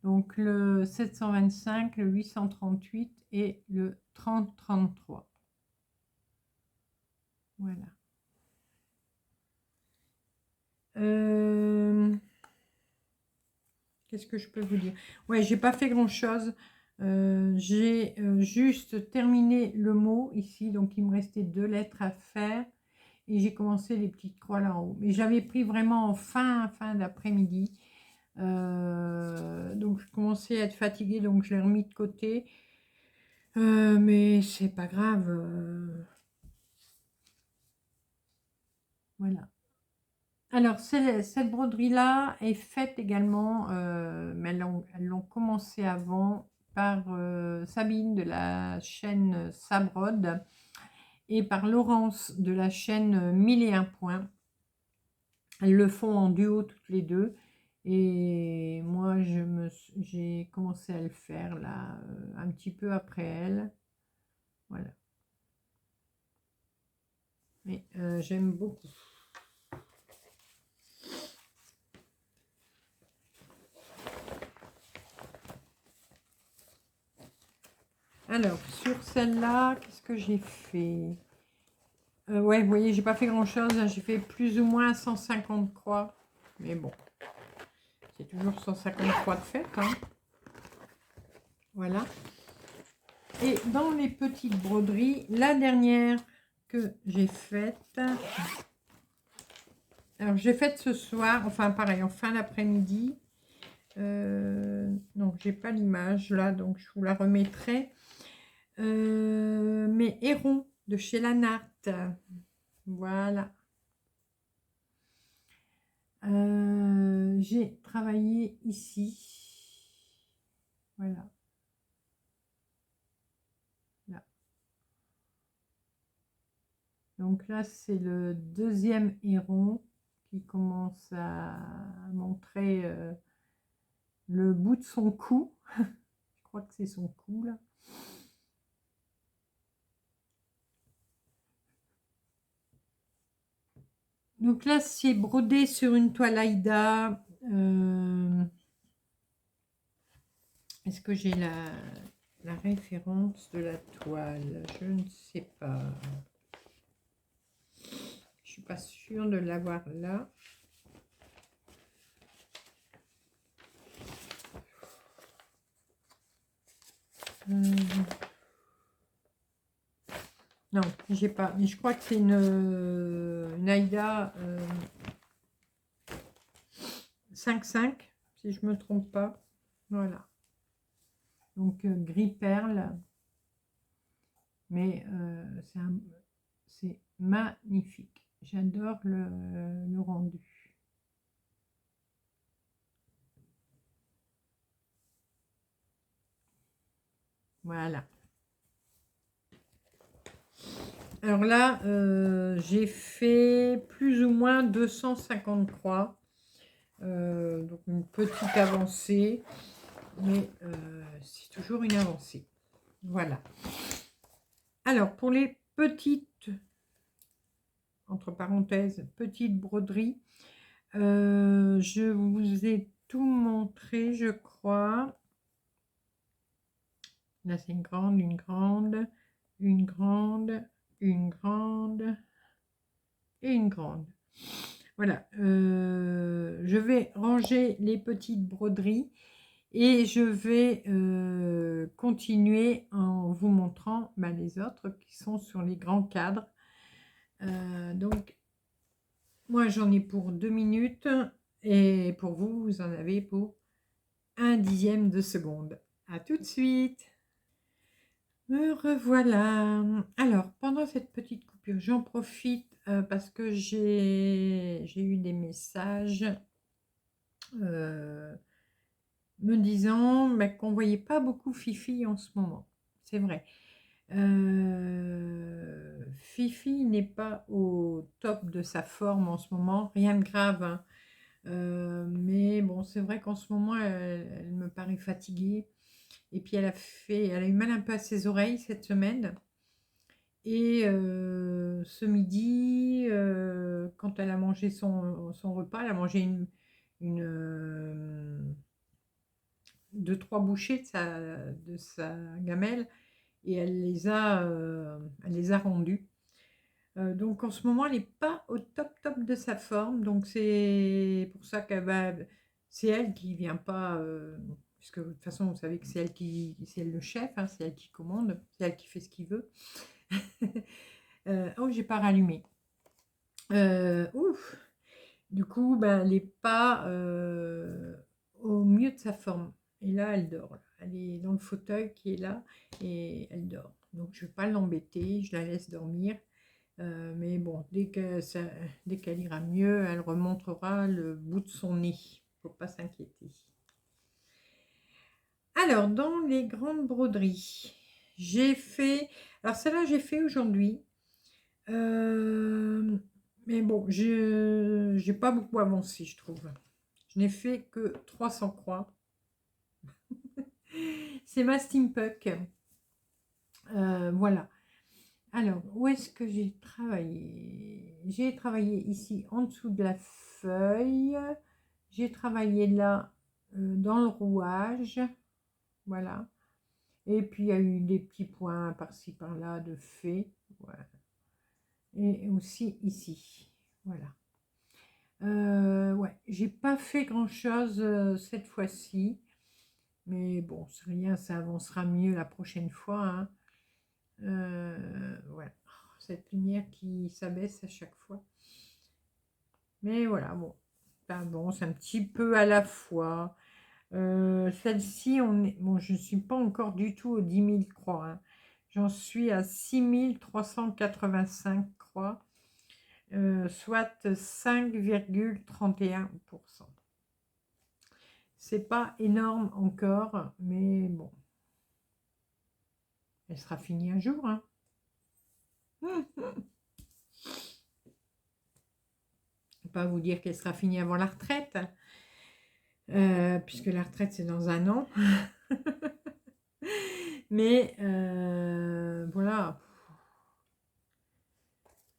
S1: Donc le 725, le 838 et le 3033. Voilà. Qu'est-ce que je peux vous dire? Ouais, j'ai pas fait grand-chose. J'ai juste terminé le mot ici, donc il me restait 2 lettres à faire. Et j'ai commencé les petites croix là en haut. Mais j'avais pris vraiment en fin d'après-midi. Donc je commençais à être fatiguée, donc je l'ai remis de côté. Mais c'est pas grave. Voilà. Alors, cette broderie-là est faite également, mais elles l'ont commencé avant par Sabine de la chaîne Sabrode et par Laurence de la chaîne 1001 points. Elles le font en duo toutes les deux. Et moi, j'ai commencé à le faire là, un petit peu après elle. Voilà. Mais j'aime beaucoup. Alors, sur celle-là, qu'est-ce que j'ai fait? Ouais, vous voyez, j'ai pas fait grand-chose. Hein. J'ai fait plus ou moins 150 croix. Mais bon, c'est toujours 150 croix de fête. Hein. Voilà. Et dans les petites broderies, la dernière que j'ai faite... Alors, j'ai faite ce soir, enfin pareil, en fin d'après-midi. Non, j'ai pas l'image là, donc je vous la remettrai. Mes hérons de chez Lanart. Voilà. J'ai travaillé ici. Voilà. Là. Donc là, c'est le deuxième héron qui commence à montrer le bout de son cou. Je crois que c'est son cou là. Donc là, c'est brodé sur une toile Aïda. Est-ce que j'ai la référence de la toile? Je ne sais pas. Je suis pas sûre de l'avoir là. Non, j'ai pas. Mais je crois que c'est une Aïda 5,5, si je me trompe pas. Voilà. Donc gris perle. Mais c'est magnifique. J'adore le rendu. Voilà. Alors là, j'ai fait plus ou moins 250 croix. Donc une petite avancée. Mais c'est toujours une avancée. Voilà. Alors, pour les petites, entre parenthèses, petites broderies, je vous ai tout montré, je crois. Là, c'est une grande, une grande, une grande, une grande et une grande. Voilà. Je vais ranger les petites broderies et je vais continuer en vous montrant les autres qui sont sur les grands cadres. Donc, moi, j'en ai pour 2 minutes et pour vous, vous en avez pour 1/10 de seconde. À tout de suite. Me revoilà. Alors, pendant cette petite coupure, j'en profite parce que j'ai eu des messages me disant qu'on ne voyait pas beaucoup Fifi en ce moment. C'est vrai. Fifi n'est pas au top de sa forme en ce moment. Rien de grave. Hein. Mais bon, c'est vrai qu'en ce moment, elle me paraît fatiguée. Et puis, elle a eu mal un peu à ses oreilles cette semaine. Et ce midi, quand elle a mangé son repas, elle a mangé une 2-3 bouchées de sa gamelle et elle les a rendues. Donc en ce moment, elle n'est pas au top de sa forme. Donc c'est pour ça c'est elle qui vient pas, puisque de toute façon, vous savez que c'est elle le chef, hein, c'est elle qui commande, c'est elle qui fait ce qu'il veut. Oh, j'ai pas rallumé. Ouf. Du coup, ben, elle n'est pas au mieux de sa forme. Et là, elle dort. Elle est dans le fauteuil qui est là et elle dort. Donc, je ne vais pas l'embêter, je la laisse dormir. Mais bon, dès qu'elle ira mieux, elle remontrera le bout de son nez. Il ne faut pas s'inquiéter. Alors, dans les grandes broderies, j'ai fait... Alors, celle-là, j'ai fait aujourd'hui. Mais bon, je n'ai pas beaucoup avancé, je trouve. Je n'ai fait que 300 croix. C'est ma Steampunk. Voilà. Alors, où est-ce que j'ai travaillé? J'ai travaillé ici en dessous de la feuille. J'ai travaillé là dans le rouage. Voilà. Et puis, il y a eu des petits points par-ci, par-là de fait. Voilà. Et aussi ici. Voilà. Ouais, j'ai pas fait grand-chose cette fois-ci. Mais bon, c'est rien, ça avancera mieux la prochaine fois. Hein. Voilà. Oh, cette lumière qui s'abaisse à chaque fois. Mais voilà, bon. Ben bon, c'est un petit peu à la fois. Celle-ci, bon, je ne suis pas encore du tout aux 10 000 croix. Hein. J'en suis à 6 385 croix, soit 5,31%. C'est pas énorme encore, mais bon. Elle sera finie un jour. Hein. Pas vous dire qu'elle sera finie avant la retraite, puisque la retraite c'est dans un an. Mais voilà,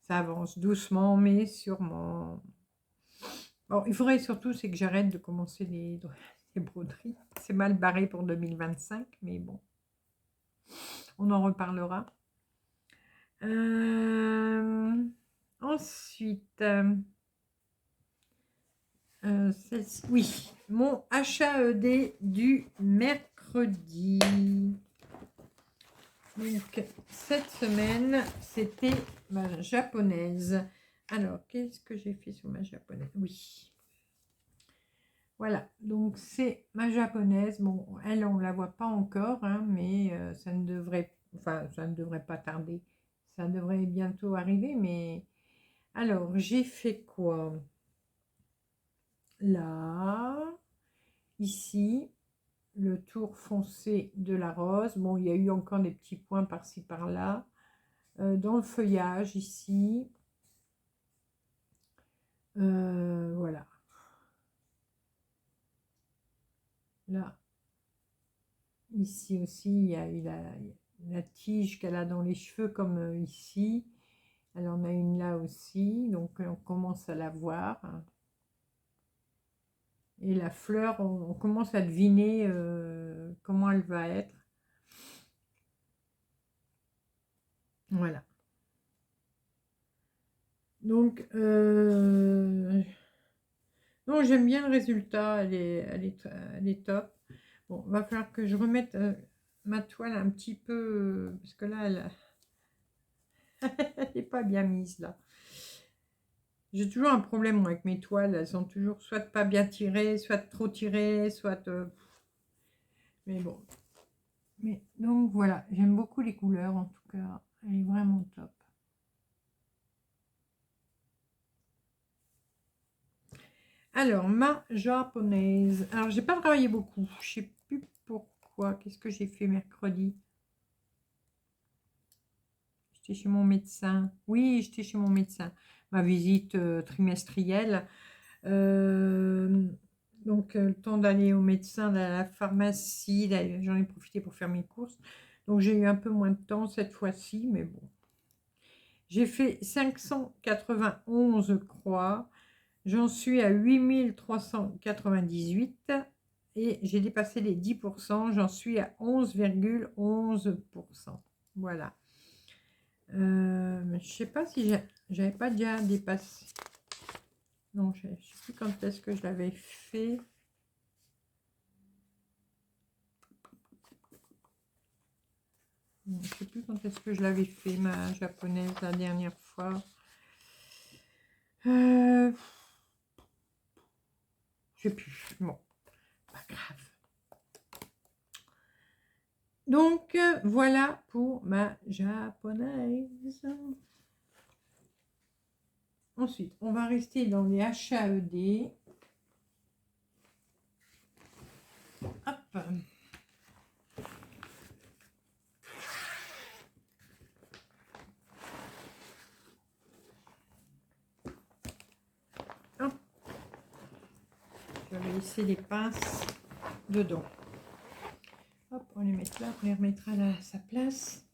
S1: ça avance doucement mais sûrement. Bon, il faudrait surtout c'est que j'arrête de commencer les broderies. C'est mal barré pour 2025, mais bon, on en reparlera. Ensuite, oui, mon HAED du mercredi. Donc, cette semaine, c'était ma japonaise. Alors, qu'est-ce que j'ai fait sur ma japonaise? Oui. Voilà, donc c'est ma japonaise. Bon, elle, on ne la voit pas encore, hein, mais ça ne devrait pas tarder. Ça devrait bientôt arriver, mais... Alors, j'ai fait quoi? Là, ici, le tour foncé de la rose. Bon, il y a eu encore des petits points par-ci, par-là. Dans le feuillage, ici. Voilà. Là, ici aussi, il y a eu la tige qu'elle a dans les cheveux, comme ici. Elle en a une là aussi, donc on commence à la voir. Et la fleur, on commence à deviner comment elle va être. Voilà. Donc, non, j'aime bien le résultat, elle est top. Bon, va falloir que je remette ma toile un petit peu, parce que là, elle n'est pas bien mise là. J'ai toujours un problème avec mes toiles, elles sont toujours soit pas bien tirées, soit trop tirées, soit... mais bon. Mais, donc voilà, j'aime beaucoup les couleurs en tout cas, elle est vraiment top. Alors, ma japonaise. Alors, j'ai pas travaillé beaucoup. Je sais plus pourquoi. Qu'est-ce que j'ai fait mercredi? J'étais chez mon médecin. Oui, j'étais chez mon médecin. Ma visite trimestrielle. Donc, le temps d'aller au médecin, à la pharmacie. J'en ai profité pour faire mes courses. Donc, j'ai eu un peu moins de temps cette fois-ci, mais bon. J'ai fait 591 croix. J'en suis à 8398. et j'ai dépassé les 10%. J'en suis à 11,11%. Voilà. Je sais pas si j'avais pas déjà dépassé. Non, je ne sais plus quand est-ce que je l'avais fait. Je ne sais plus quand est-ce que je l'avais fait, ma japonaise, la dernière fois. Je sais plus. Bon, pas grave. Donc, voilà pour ma japonaise. Ensuite, on va rester dans les HAED. Hop. Hop. Je vais laisser les pinces dedans. Hop, on les mettra là, on les remettra là à sa place.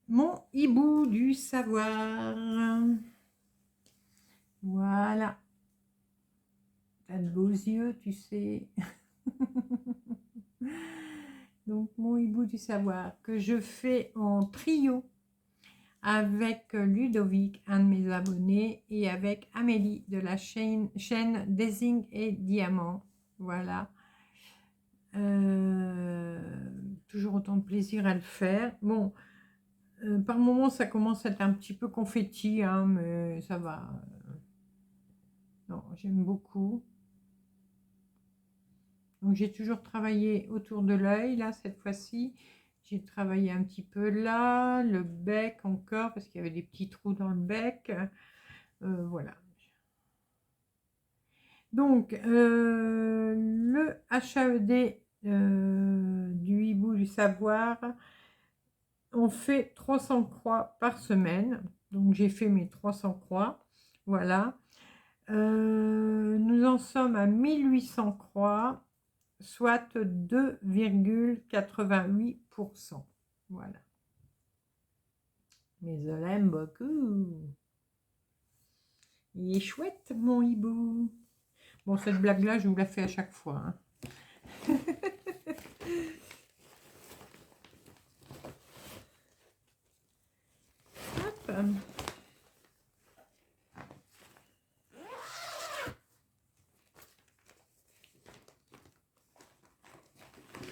S1: Mon hibou du savoir. Voilà. T'as de beaux yeux, tu sais. Donc, mon hibou du savoir que je fais en trio avec Ludovic, un de mes abonnés, et avec Amélie de la chaîne Design et Diamant. Voilà. Toujours autant de plaisir à le faire. Bon, par moments, ça commence à être un petit peu confetti, hein, mais ça va. Non, j'aime beaucoup. Donc, j'ai toujours travaillé autour de l'œil, là, cette fois-ci. J'ai travaillé un petit peu là, le bec encore, parce qu'il y avait des petits trous dans le bec. Voilà. Donc, le HAED du hibou du savoir, on fait 300 croix par semaine. Donc, j'ai fait mes 300 croix. Voilà. Nous en sommes à 1800 croix, soit 2,88%. Voilà. Mais je l'aime beaucoup. Il est chouette, mon hibou. Bon, cette blague-là, je vous la fais à chaque fois. Hein. Hop.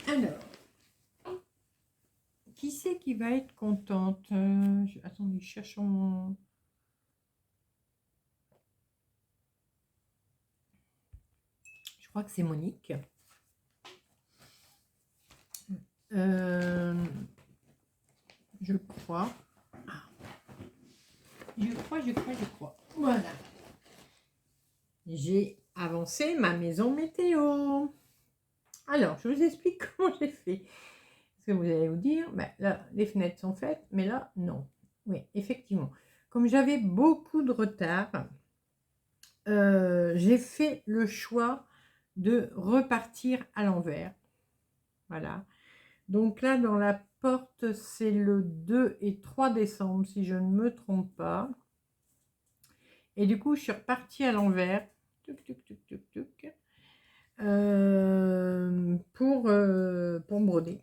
S1: Alors, qui c'est qui va être contente? Attendez, je cherche mon... Je crois que c'est Monique. Je crois. Je crois. Voilà. J'ai avancé ma maison météo. Alors, je vous explique comment j'ai fait. Parce que vous allez vous dire, ben, là, les fenêtres sont faites, mais là, non. Oui, effectivement. Comme j'avais beaucoup de retard, j'ai fait le choix de repartir à l'envers. Voilà. Donc là, dans la porte, c'est le 2 et 3 décembre, si je ne me trompe pas. Et du coup, je suis repartie à l'envers. Pour broder.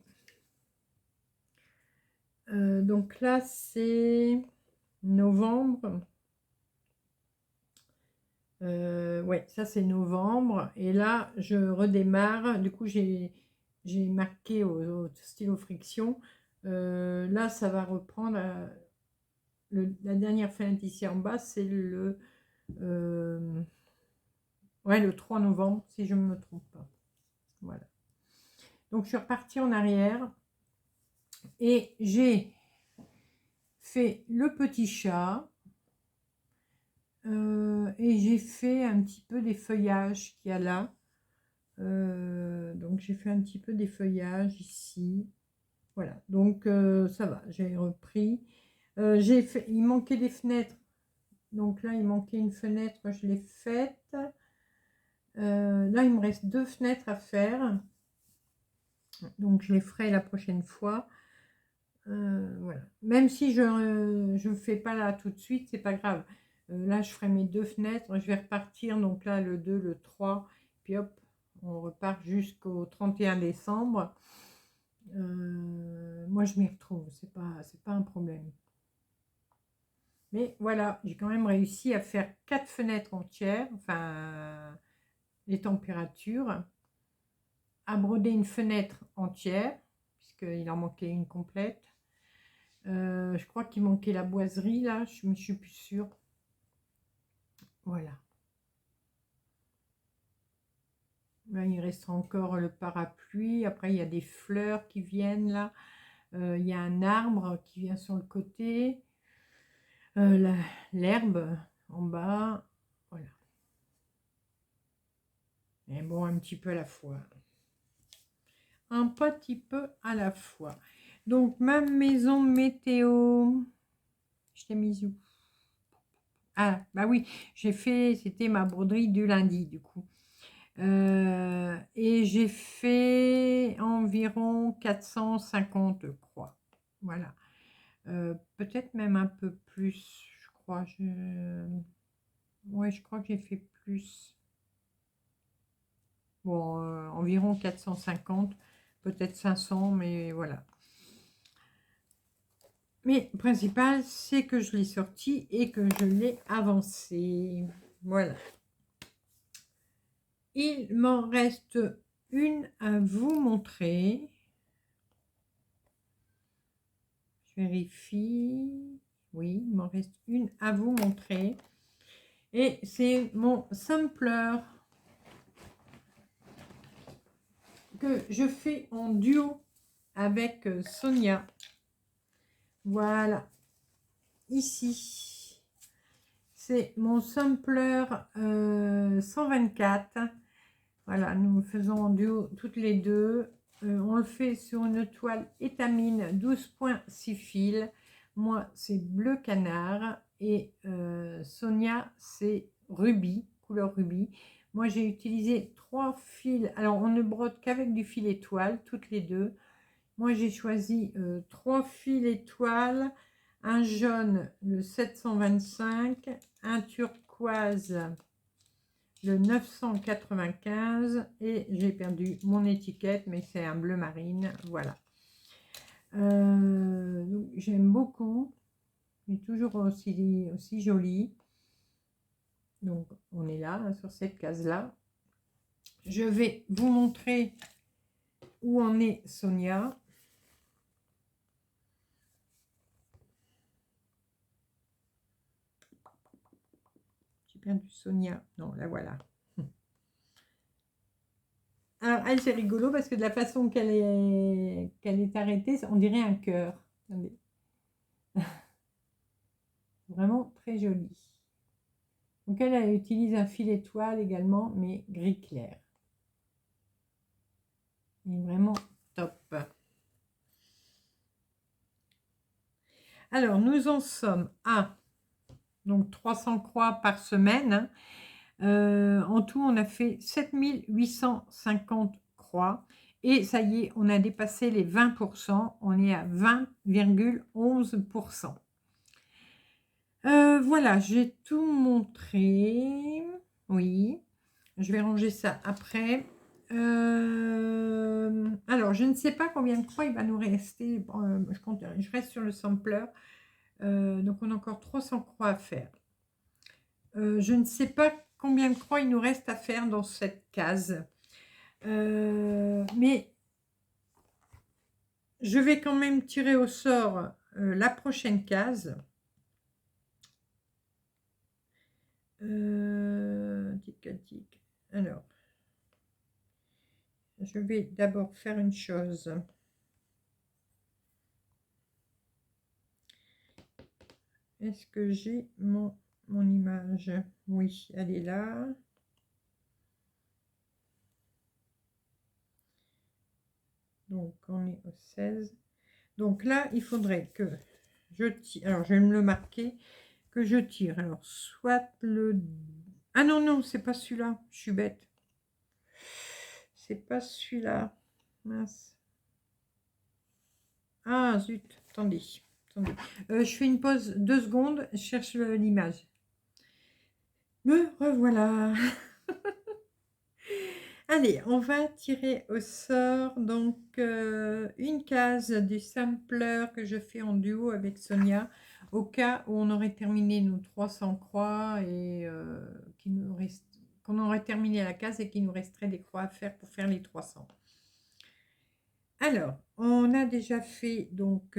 S1: Donc là, c'est novembre. Ouais, ça c'est novembre. Et là, je redémarre. Du coup, j'ai marqué au stylo friction. Là, ça va reprendre. La dernière fenêtre ici en bas, c'est ouais, le 3 novembre, si je ne me trompe pas. Voilà. Donc, je suis repartie en arrière. Et j'ai fait le petit chat. Et j'ai fait un petit peu des feuillages qu'il y a là. Donc j'ai fait un petit peu des feuillages ici. Voilà, donc ça va, j'ai repris. Il manquait des fenêtres. Donc là, il manquait une fenêtre, je l'ai faite. Là, il me reste 2 fenêtres à faire. Donc je les ferai la prochaine fois. Voilà. Même si je ne fais pas là tout de suite, c'est pas grave. Là, je ferai mes 2 fenêtres. Je vais repartir, donc là, le 2, le 3. Puis hop, on repart jusqu'au 31 décembre. Moi, je m'y retrouve. C'est pas un problème. Mais voilà, j'ai quand même réussi à faire 4 fenêtres entières. Enfin, les températures. À broder une fenêtre entière, puisqu'il en manquait une complète. Je crois qu'il manquait la boiserie, là. Je ne suis plus sûre. Voilà. Là, il reste encore le parapluie. Après, il y a des fleurs qui viennent là. Il y a un arbre qui vient sur le côté. L'herbe en bas. Voilà. Et bon, un petit peu à la fois. Un petit peu à la fois. Donc, ma maison météo. Je t'ai mis où? Ah, bah oui, j'ai fait, c'était ma broderie du lundi, du coup. Et j'ai fait environ 450 croix. Voilà. Peut-être même un peu plus, je crois. Ouais, je crois que j'ai fait plus. Bon, environ 450, peut-être 500, mais voilà. Mais le principal, c'est que je l'ai sorti et que je l'ai avancé. Voilà. Il m'en reste une à vous montrer. Je vérifie. Oui, il m'en reste une à vous montrer. Et c'est mon sampler que je fais en duo avec Sonia. Voilà. Ici. C'est mon sampler 124. Voilà, nous le faisons en duo toutes les deux. On le fait sur une toile étamine 12,6 fils. Moi, c'est bleu canard. Et Sonia, c'est rubis, couleur rubis. Moi, j'ai utilisé 3 fils. Alors, on ne brode qu'avec du fil étoile, toutes les deux. Moi, j'ai choisi 3 fils étoiles. Un jaune, le 725. Un turquoise, le 995, et j'ai perdu mon étiquette, mais c'est un bleu marine, voilà. J'aime beaucoup, il est toujours aussi joli. Donc on est là, hein, sur cette case là. Je vais vous montrer où en est Sonia. J'ai perdu Sonia, non, la voilà. Alors, elle, c'est rigolo parce que de la façon qu'elle est arrêtée, on dirait un cœur. Vraiment très joli. Donc, elle utilise un fil étoile également, mais gris clair. Il est vraiment top. Alors, nous en sommes à donc 300 croix par semaine. En tout, on a fait 7850 croix. Et ça y est, on a dépassé les 20%. On est à 20,11%. Voilà, j'ai tout montré. Oui, je vais ranger ça après. Alors, je ne sais pas combien de croix il va nous rester. Je reste sur le sampler. Donc, on a encore 300 croix à faire. Je ne sais pas combien de croix il nous reste à faire dans cette case. Mais je vais quand même tirer au sort la prochaine case. Alors, je vais d'abord faire une chose. Est-ce que j'ai mon image? Oui, elle est là. Donc, on est au 16. Donc là, il faudrait que je tire. Alors, je vais me le marquer. Que je tire. Alors, soit le... Ah non, non, c'est pas celui-là. Je suis bête. C'est pas celui-là. Mince. Ah, zut. Attendez. Je fais une pause 2 secondes. Je cherche l'image. Me revoilà. Allez, on va tirer au sort donc une case du sampler que je fais en duo avec Sonia, au cas où on aurait terminé nos 300 croix et qu'on aurait terminé la case et qu'il nous resterait des croix à faire pour faire les 300. Alors, on a déjà fait donc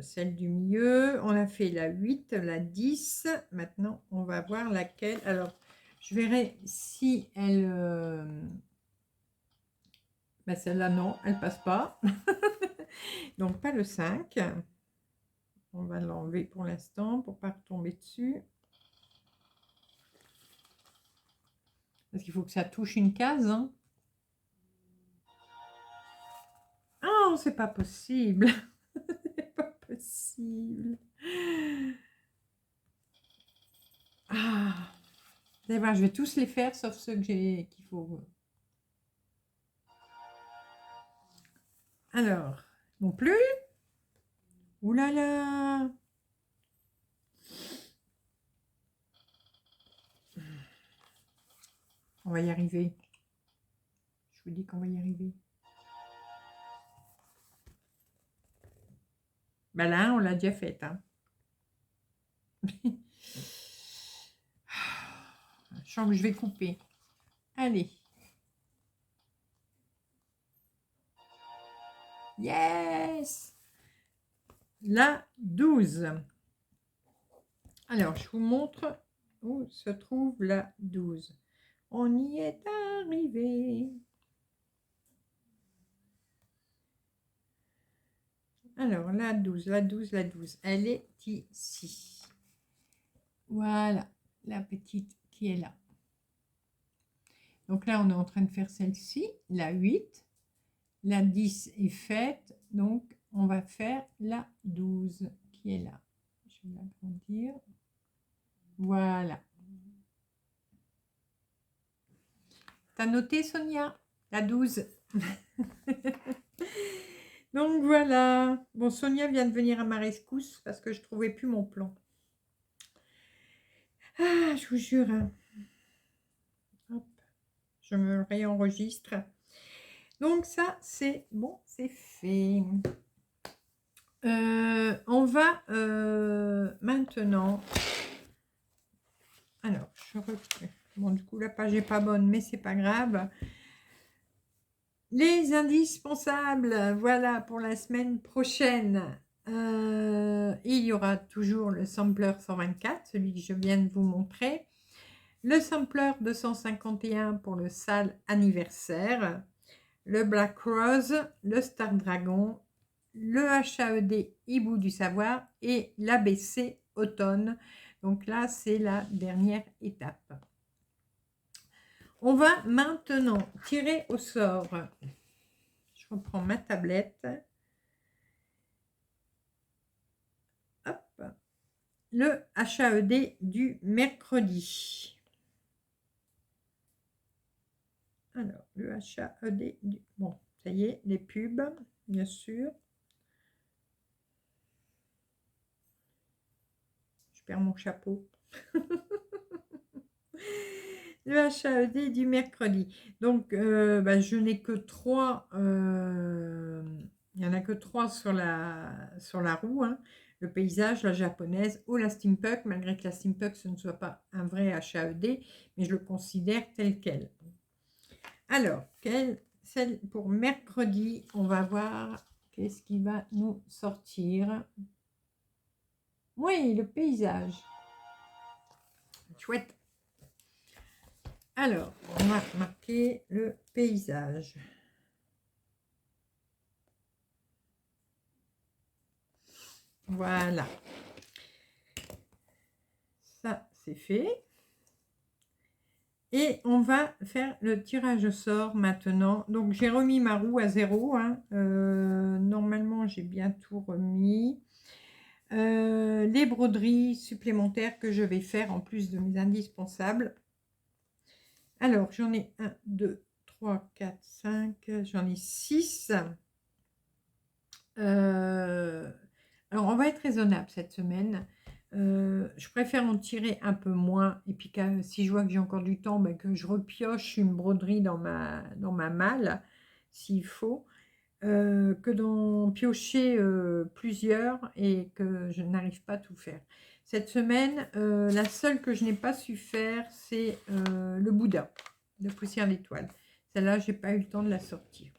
S1: celle du milieu, on a fait la 8, la 10. Maintenant, on va voir laquelle. Alors, je verrai si elle... ben celle-là, non, elle passe pas. Donc, pas le 5. On va l'enlever pour l'instant pour pas retomber dessus. Parce qu'il faut que ça touche une case. Hein. Oh, c'est pas possible. C'est pas possible. Ah, vous allez voir, je vais tous les faire sauf ceux que j'ai qu'il faut. Alors, non plus. Ouh là là. On va y arriver. Je vous dis qu'on va y arriver. Ben là, on l'a déjà faite. Hein. Je sens que je vais couper. Allez. Yes. La 12. Alors, je vous montre où se trouve la 12. On y est arrivé. Alors, la 12, la 12, la 12. Elle est ici. Voilà, la petite qui est là. Donc là, on est en train de faire celle-ci, la 8. La 10 est faite, donc on va faire la 12 qui est là. Je vais l'agrandir. Voilà. T'as noté, Sonia? La 12. Donc voilà. Bon, Sonia vient de venir à ma rescousse parce que je ne trouvais plus mon plan. Ah, je vous jure. Hein. Hop, je me réenregistre. Donc ça, c'est bon, c'est fait. On va maintenant... Alors, je refais. Bon, du coup, la page n'est pas bonne, mais c'est pas grave. Les indispensables, voilà, pour la semaine prochaine. Il y aura toujours le sampler 124, celui que je viens de vous montrer. Le sampler 251 pour le sale anniversaire. Le Black Rose, le Star Dragon, le HAED Hibou du Savoir et l'ABC Automne. Donc là, c'est la dernière étape. On va maintenant tirer au sort. Je reprends ma tablette. Hop. Le HAED du mercredi. Alors, le HAED du... Bon, ça y est, les pubs, bien sûr. Je perds mon chapeau. Le HAED du mercredi. Donc, je n'ai que 3. Il n'y en a que 3 sur la roue. Hein. Le paysage, la japonaise ou la steampunk, malgré que la steampunk, ce ne soit pas un vrai HAED, mais je le considère tel quel. Alors, celle pour mercredi, on va voir qu'est-ce qui va nous sortir. Oui, le paysage. Chouette. Alors, on va marquer le paysage. Voilà. Ça, c'est fait. Et on va faire le tirage au sort maintenant. Donc, j'ai remis ma roue à 0. Hein. Normalement, j'ai bien tout remis. Les broderies supplémentaires que je vais faire en plus de mes indispensables. Alors, j'en ai 1, 2, 3, 4, 5. J'en ai 6. Alors, on va être raisonnable cette semaine. Je préfère en tirer un peu moins et puis si je vois que j'ai encore du temps, ben, que je repioche une broderie dans ma malle, s'il faut, que d'en piocher plusieurs et que je n'arrive pas à tout faire. Cette semaine, la seule que je n'ai pas su faire, c'est le Bouddha de Poussière d'étoile. Celle-là, j'ai pas eu le temps de la sortir.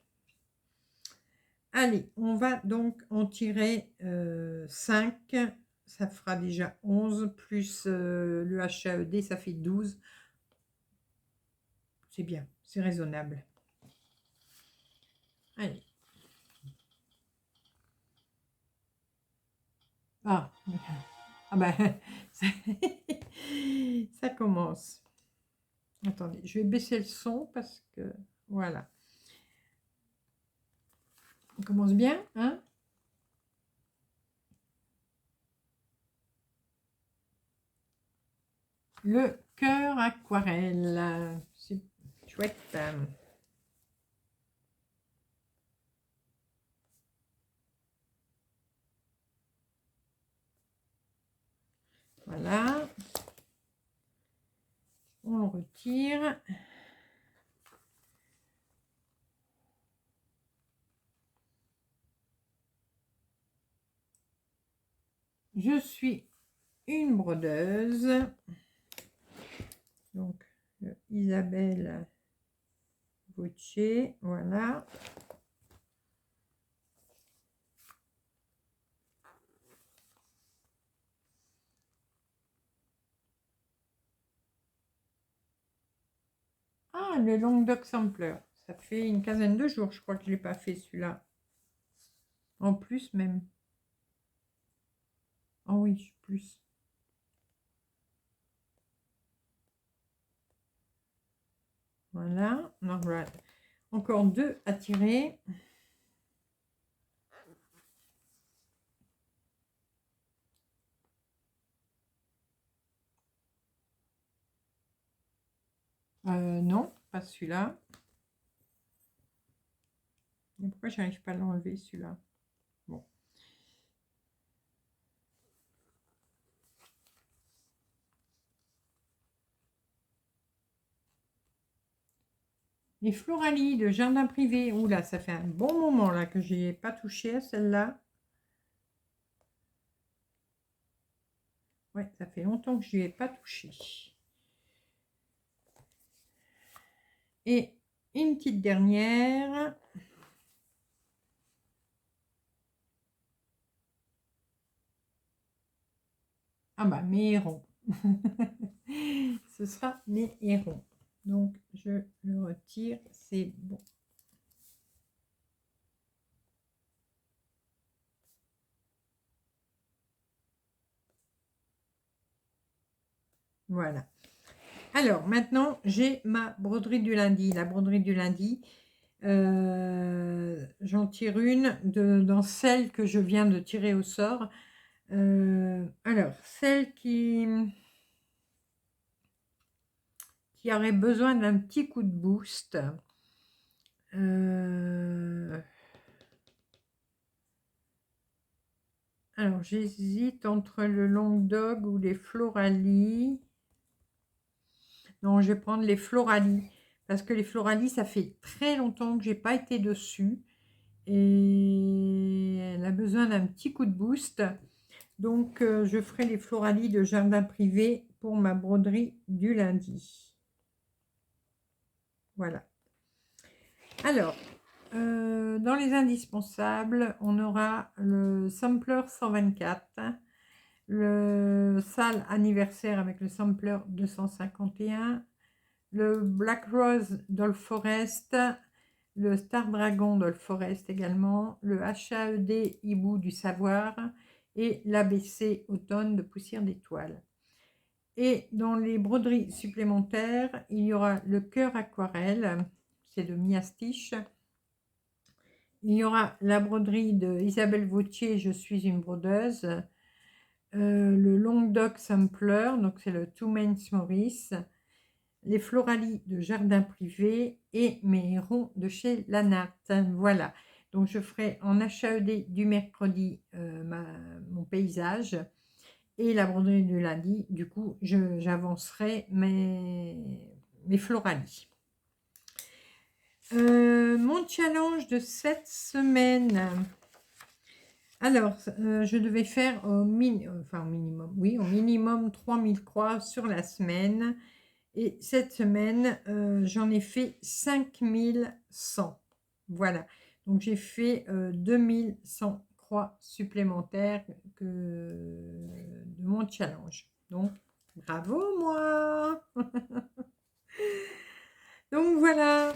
S1: Allez, on va donc en tirer 5. Ça fera déjà 11, plus le HAED, ça fait 12. C'est bien, c'est raisonnable. Allez. Ah, ah ben, ça commence. Attendez, je vais baisser le son parce que, voilà. On commence bien, hein? Le cœur aquarelle, c'est chouette. Voilà. On le retire. Je suis une brodeuse. Donc, Isabelle Vautier, voilà. Ah, le Languedoc Sampler. Ça fait une quinzaine de jours, je crois que je ne l'ai pas fait celui-là. En plus même. Ah oui, plus. Voilà. Voilà. Encore 2 à tirer. Non, pas celui-là. Pourquoi je n'arrive pas à l'enlever celui-là? Bon. Les Floralies de Jardin Privé. Oula, ça fait un bon moment là que je n'ai pas touché à celle-là. Ouais, ça fait longtemps que je n'y ai pas touché. Et une petite dernière. Ah bah, mes hérons. Ce sera mes hérons. Donc, je le retire. C'est bon. Voilà. Alors, maintenant, j'ai ma broderie du lundi. La broderie du lundi, j'en tire une dans celle que je viens de tirer au sort. Alors, celle qui aurait besoin d'un petit coup de boost. Alors, j'hésite entre le Long Dog ou les Floralies. Non, je vais prendre les Floralies. Parce que les Floralies, ça fait très longtemps que j'ai pas été dessus. Et elle a besoin d'un petit coup de boost. Donc, je ferai les Floralies de Jardin Privé pour ma broderie du lundi. Voilà. Alors, dans les indispensables, on aura le Sampler 124, le Sale Anniversaire avec le Sampler 251, le Black Rose Doll Forest, le Star Dragon Doll Forest également, le HAED Hibou du Savoir et l'ABC Automne de Poussière d'étoile. Et dans les broderies supplémentaires, il y aura le Cœur Aquarelle, c'est de Mia Stitch. Il y aura la broderie de Isabelle Vautier, Je suis une brodeuse. Le Languedoc Sampler, donc c'est le Two Mains Maurice. Les Floralies de Jardin Privé et mes hérons de chez Lanat. Voilà. Donc je ferai en HAED du mercredi mon paysage. Et la broderie de lundi, du coup, j'avancerai mes floralis. Mon challenge de cette semaine. Alors, je devais faire au minimum, oui, au minimum 3000 croix sur la semaine. Et cette semaine, j'en ai fait 5100. Voilà. Donc, j'ai fait 2100 croix supplémentaires de mon challenge. Donc, bravo moi. Donc, voilà.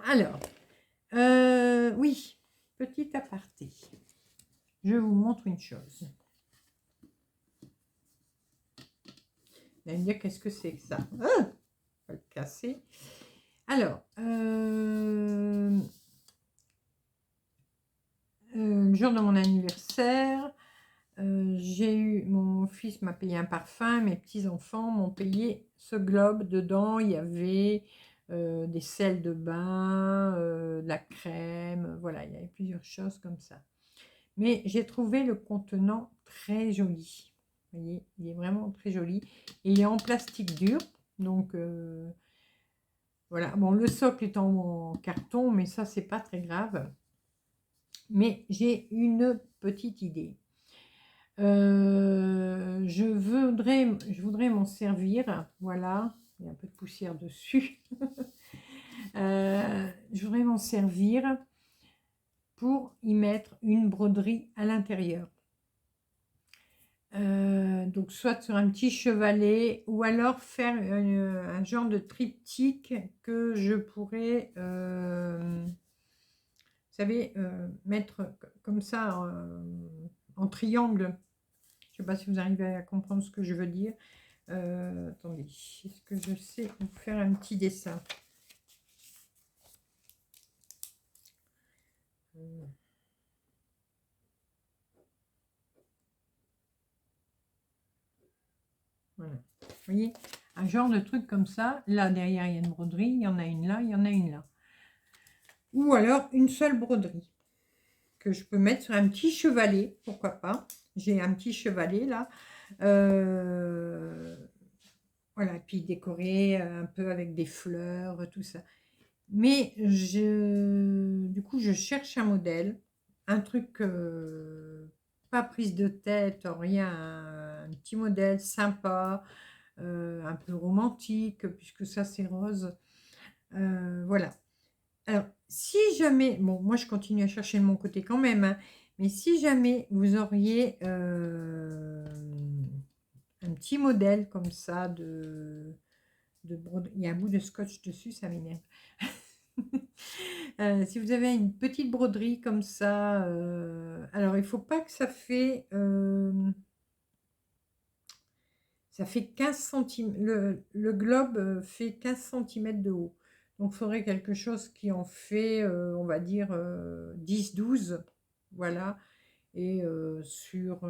S1: Alors, oui, petit aparté. Je vous montre une chose. Vous allez me dire, qu'est-ce que c'est que ça? Ah, on va le casser. Alors, le jour de mon anniversaire, mon fils m'a payé un parfum, mes petits-enfants m'ont payé ce globe. Dedans, il y avait des sels de bain, de la crème, voilà, il y avait plusieurs choses comme ça. Mais j'ai trouvé le contenant très joli. Vous voyez, il est vraiment très joli. Et il est en plastique dur. Donc, voilà. Bon, le socle est en carton, mais ça, c'est pas très grave. Mais j'ai une petite idée. Je voudrais m'en servir. Voilà. Il y a un peu de poussière dessus. Je voudrais m'en servir pour y mettre une broderie à l'intérieur. Donc soit sur un petit chevalet ou alors faire un genre de triptyque que je pourrais, vous savez, mettre comme ça en triangle. Je ne sais pas si vous arrivez à comprendre ce que je veux dire. Attendez, est-ce que je sais vous faire un petit dessin? Voilà. Vous voyez, un genre de truc comme ça. Là, derrière, il y a une broderie. Il y en a une là, il y en a une là. Ou alors, une seule broderie que je peux mettre sur un petit chevalet. Pourquoi pas? J'ai un petit chevalet là. Voilà, puis décorer un peu avec des fleurs, tout ça. Mais du coup, je cherche un modèle. Un truc pas prise de tête, rien. Un petit modèle sympa. Un peu romantique, puisque ça c'est rose. Voilà. Alors, si jamais, bon, moi je continue à chercher de mon côté quand même, hein, mais si jamais vous auriez un petit modèle comme ça il y a un bout de scotch dessus, ça m'énerve. Si vous avez une petite broderie comme ça, alors il faut pas que ça fait 15 cm, le globe fait 15 cm de haut. Donc, il faudrait quelque chose qui en fait, on va dire, 10-12. Voilà. Et sur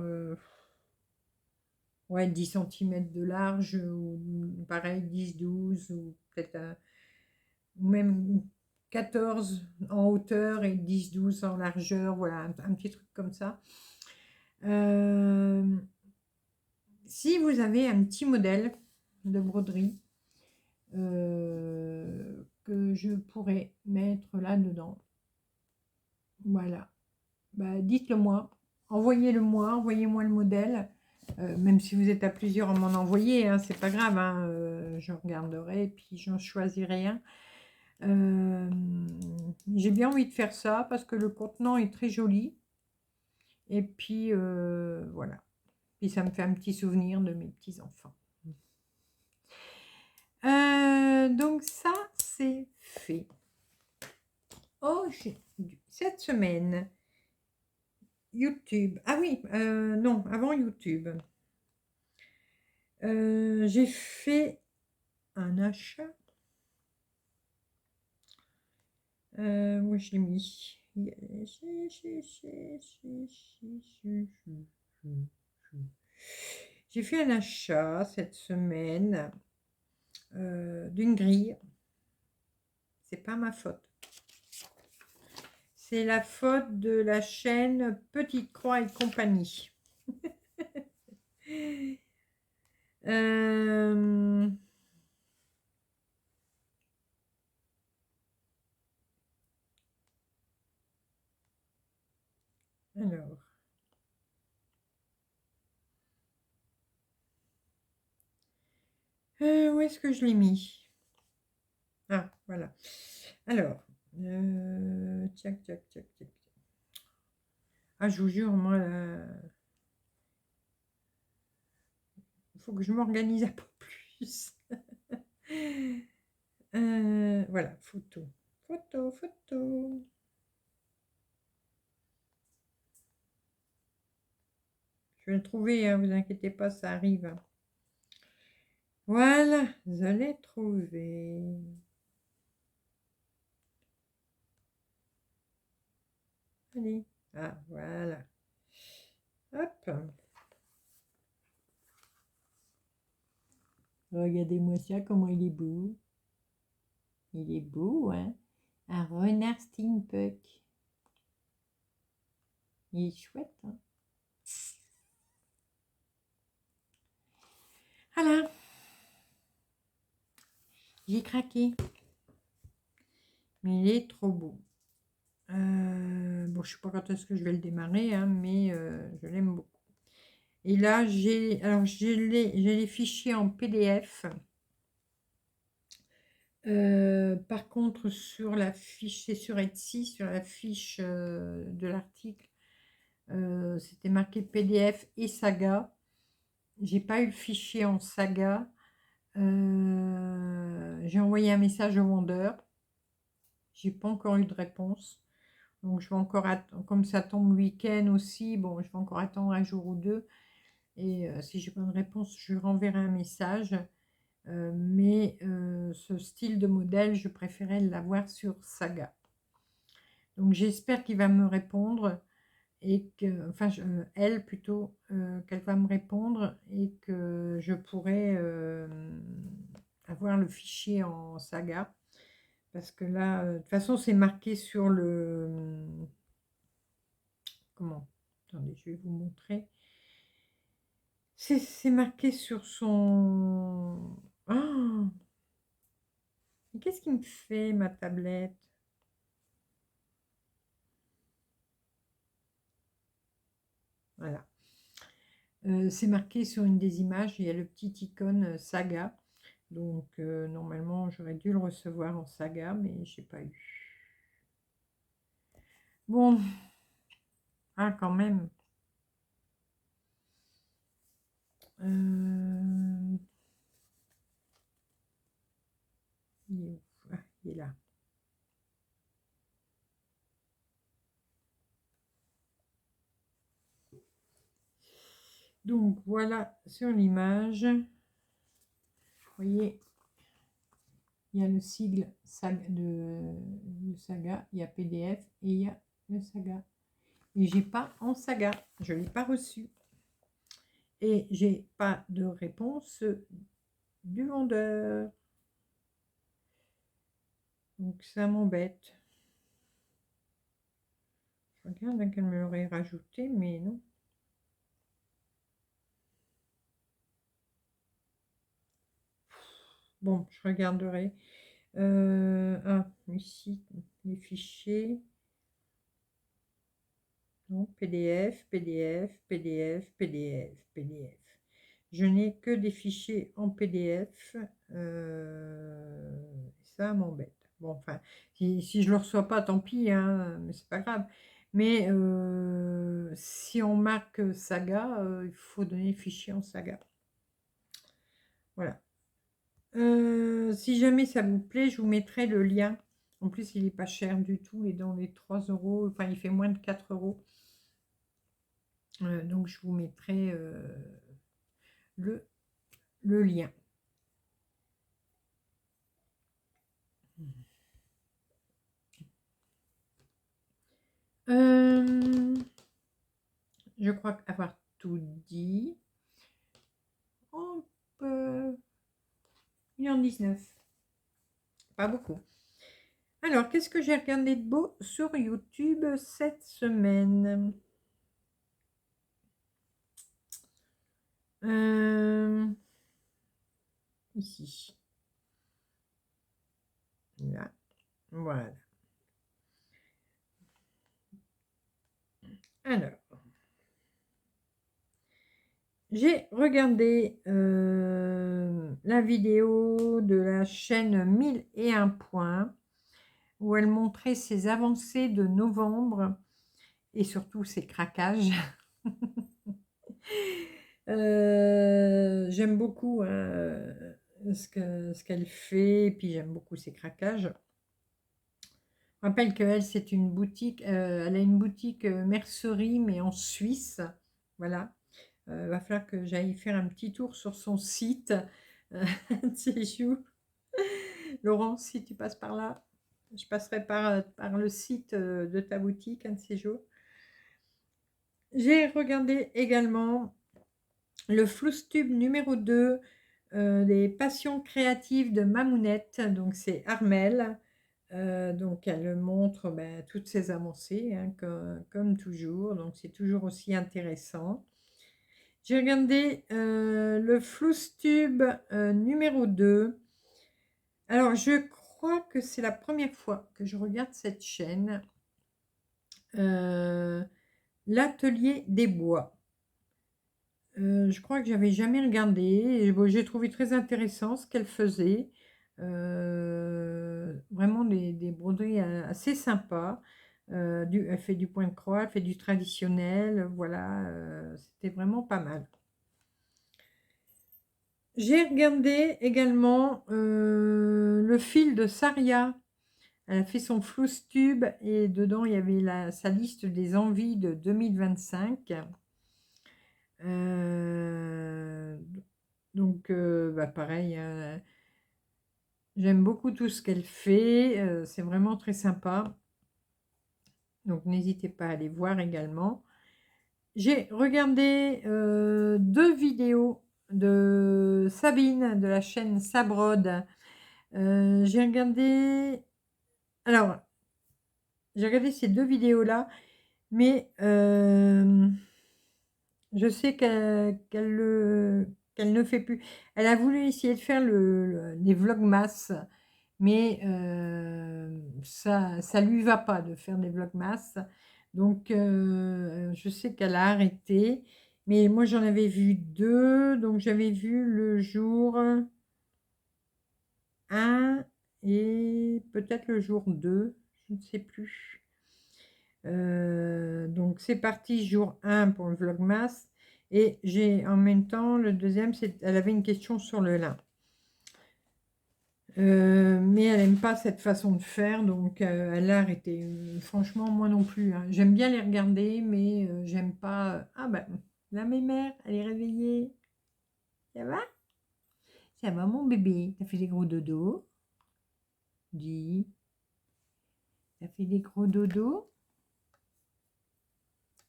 S1: ouais, 10 cm de large, ou pareil, 10-12, ou peut-être ou même 14 en hauteur et 10-12 en largeur. Voilà, un petit truc comme ça. Si vous avez un petit modèle de broderie que je pourrais mettre là-dedans, voilà, bah, dites-le moi, envoyez-le-moi, envoyez-moi le modèle, même si vous êtes à plusieurs à m'en envoyer, hein, c'est pas grave, hein, je regarderai et puis j'en choisirai un. J'ai bien envie de faire ça parce que le contenant est très joli et puis voilà, puis ça me fait un petit souvenir de mes petits-enfants. Donc ça, c'est fait. Oh, cette semaine, YouTube. Ah oui, non, avant YouTube. J'ai fait un achat. Où je l'ai mis? J'ai fait un achat cette semaine d'une grille. C'est pas ma faute. C'est la faute de la chaîne Petite Croix et compagnie. Euh, alors, où est-ce que je l'ai mis? Ah, voilà. Alors, tchac, tchac, tchac, tchac. Ah, je vous jure, moi, il faut que je m'organise un peu plus. Voilà, photo. Photo, photo. Je vais le trouver, hein, vous inquiétez pas, ça arrive. Voilà, je l'ai trouvé. Allez, ah, voilà. Hop. Regardez-moi ça, comment il est beau. Il est beau, hein? Un renard steampunk. Il est chouette, hein? Voilà. J'ai craqué. Mais il est trop beau. Bon, je ne sais pas quand est-ce que je vais le démarrer, hein, mais je l'aime beaucoup. Et là, j'ai les fichiers en PDF. Par contre, sur la fiche, c'est sur Etsy, sur la fiche de l'article, c'était marqué PDF et saga. J'ai pas eu le fichier en saga. J'ai envoyé un message au vendeur. J'ai pas encore eu de réponse. Donc je vais encore attendre, comme ça tombe week-end aussi, bon, je vais encore attendre un jour ou deux. Et si j'ai pas de réponse, je renverrai un message. Mais ce style de modèle, je préférais l'avoir sur Saga. Donc j'espère qu'il va me répondre et que, enfin, elle plutôt, qu'elle va me répondre et que je pourrai avoir le fichier en Saga. Parce que là, de toute façon, c'est marqué sur le... Comment? Attendez, je vais vous montrer. C'est marqué sur son... Ah! Mais qu'est-ce qui me fait, ma tablette? Voilà. C'est marqué sur une des images, il y a le petit icône Saga. Donc, normalement, j'aurais dû le recevoir en Saga, mais je n'ai pas eu. Bon. Ah, quand même. Il est où? Ah, il est là. Donc, voilà sur l'image. Vous voyez, il y a le sigle de Saga, il y a PDF et il y a le Saga. Et j'ai pas en Saga, je ne l'ai pas reçu. Et j'ai pas de réponse du vendeur. Donc ça m'embête. Je regarde qu'elle me l'aurait rajouté, mais non. Bon, je regarderai. Ah, ici, les fichiers. Non, PDF, PDF, PDF, PDF, PDF. Je n'ai que des fichiers en PDF. Ça m'embête. Bon, enfin, si je ne le reçois pas, tant pis, hein, mais c'est pas grave. Mais si on marque saga, il faut donner fichier en saga. Voilà. Si jamais ça vous plaît, je vous mettrai le lien. En plus, il n'est pas cher du tout. Il est dans les 3 euros. Enfin, il fait moins de 4 euros. Donc, je vous mettrai le lien. Je crois avoir tout dit. Hop, 1h19. Pas beaucoup. Alors, qu'est-ce que j'ai regardé de beau sur YouTube cette semaine? Ici. Là. Voilà. Alors, j'ai regardé la vidéo de la chaîne 1001 points où elle montrait ses avancées de novembre et surtout ses craquages. J'aime beaucoup ce qu'elle fait, et puis j'aime beaucoup ses craquages. Je rappelle qu'elle, c'est une boutique, elle a une boutique mercerie, mais en Suisse. Voilà. Va falloir que j'aille faire un petit tour sur son site. Un de ces jours. Laurent, si tu passes par là, je passerai par le site de ta boutique un de ces jours. J'ai regardé également le Floustube numéro 2 des passions créatives de Mamounette. Donc c'est Armelle. Donc elle montre toutes ses avancées, hein, comme toujours. Donc c'est toujours aussi intéressant. J'ai regardé le Floustube numéro 2. Alors je crois que c'est la première fois que je regarde cette chaîne. L'atelier des bois. Je crois que j'avais jamais regardé et bon, j'ai trouvé très intéressant ce qu'elle faisait. Vraiment des broderies assez sympas. Elle fait du point de croix, elle fait du traditionnel, voilà, c'était vraiment pas mal. J'ai regardé également le fil de Saria. Elle a fait son Floustube et dedans il y avait sa liste des envies de 2025. Donc, pareil, j'aime beaucoup tout ce qu'elle fait, c'est vraiment très sympa. Donc, n'hésitez pas à aller voir également. J'ai regardé 2 vidéos de Sabine de la chaîne Sabrode. J'ai regardé... Alors, j'ai regardé ces 2 vidéos-là, mais je sais qu'elle ne fait plus. Elle a voulu essayer de faire des vlogmas, mais ça lui va pas de faire des vlogmas. Donc, je sais qu'elle a arrêté. Mais moi, j'en avais vu 2. Donc, j'avais vu le jour 1 et peut-être le jour 2. Je ne sais plus. Donc, c'est parti, jour 1 pour le vlogmas. Et j'ai en même temps, le deuxième, elle avait une question sur le lin. Mais elle n'aime pas cette façon de faire, donc elle a arrêté. Franchement, moi non plus, hein. J'aime bien les regarder, mais j'aime pas. Ah ben, la mémère, elle est réveillée. Ça va? Ça va, mon bébé? T'as fait des gros dodos? Dis. T'as fait des gros dodos?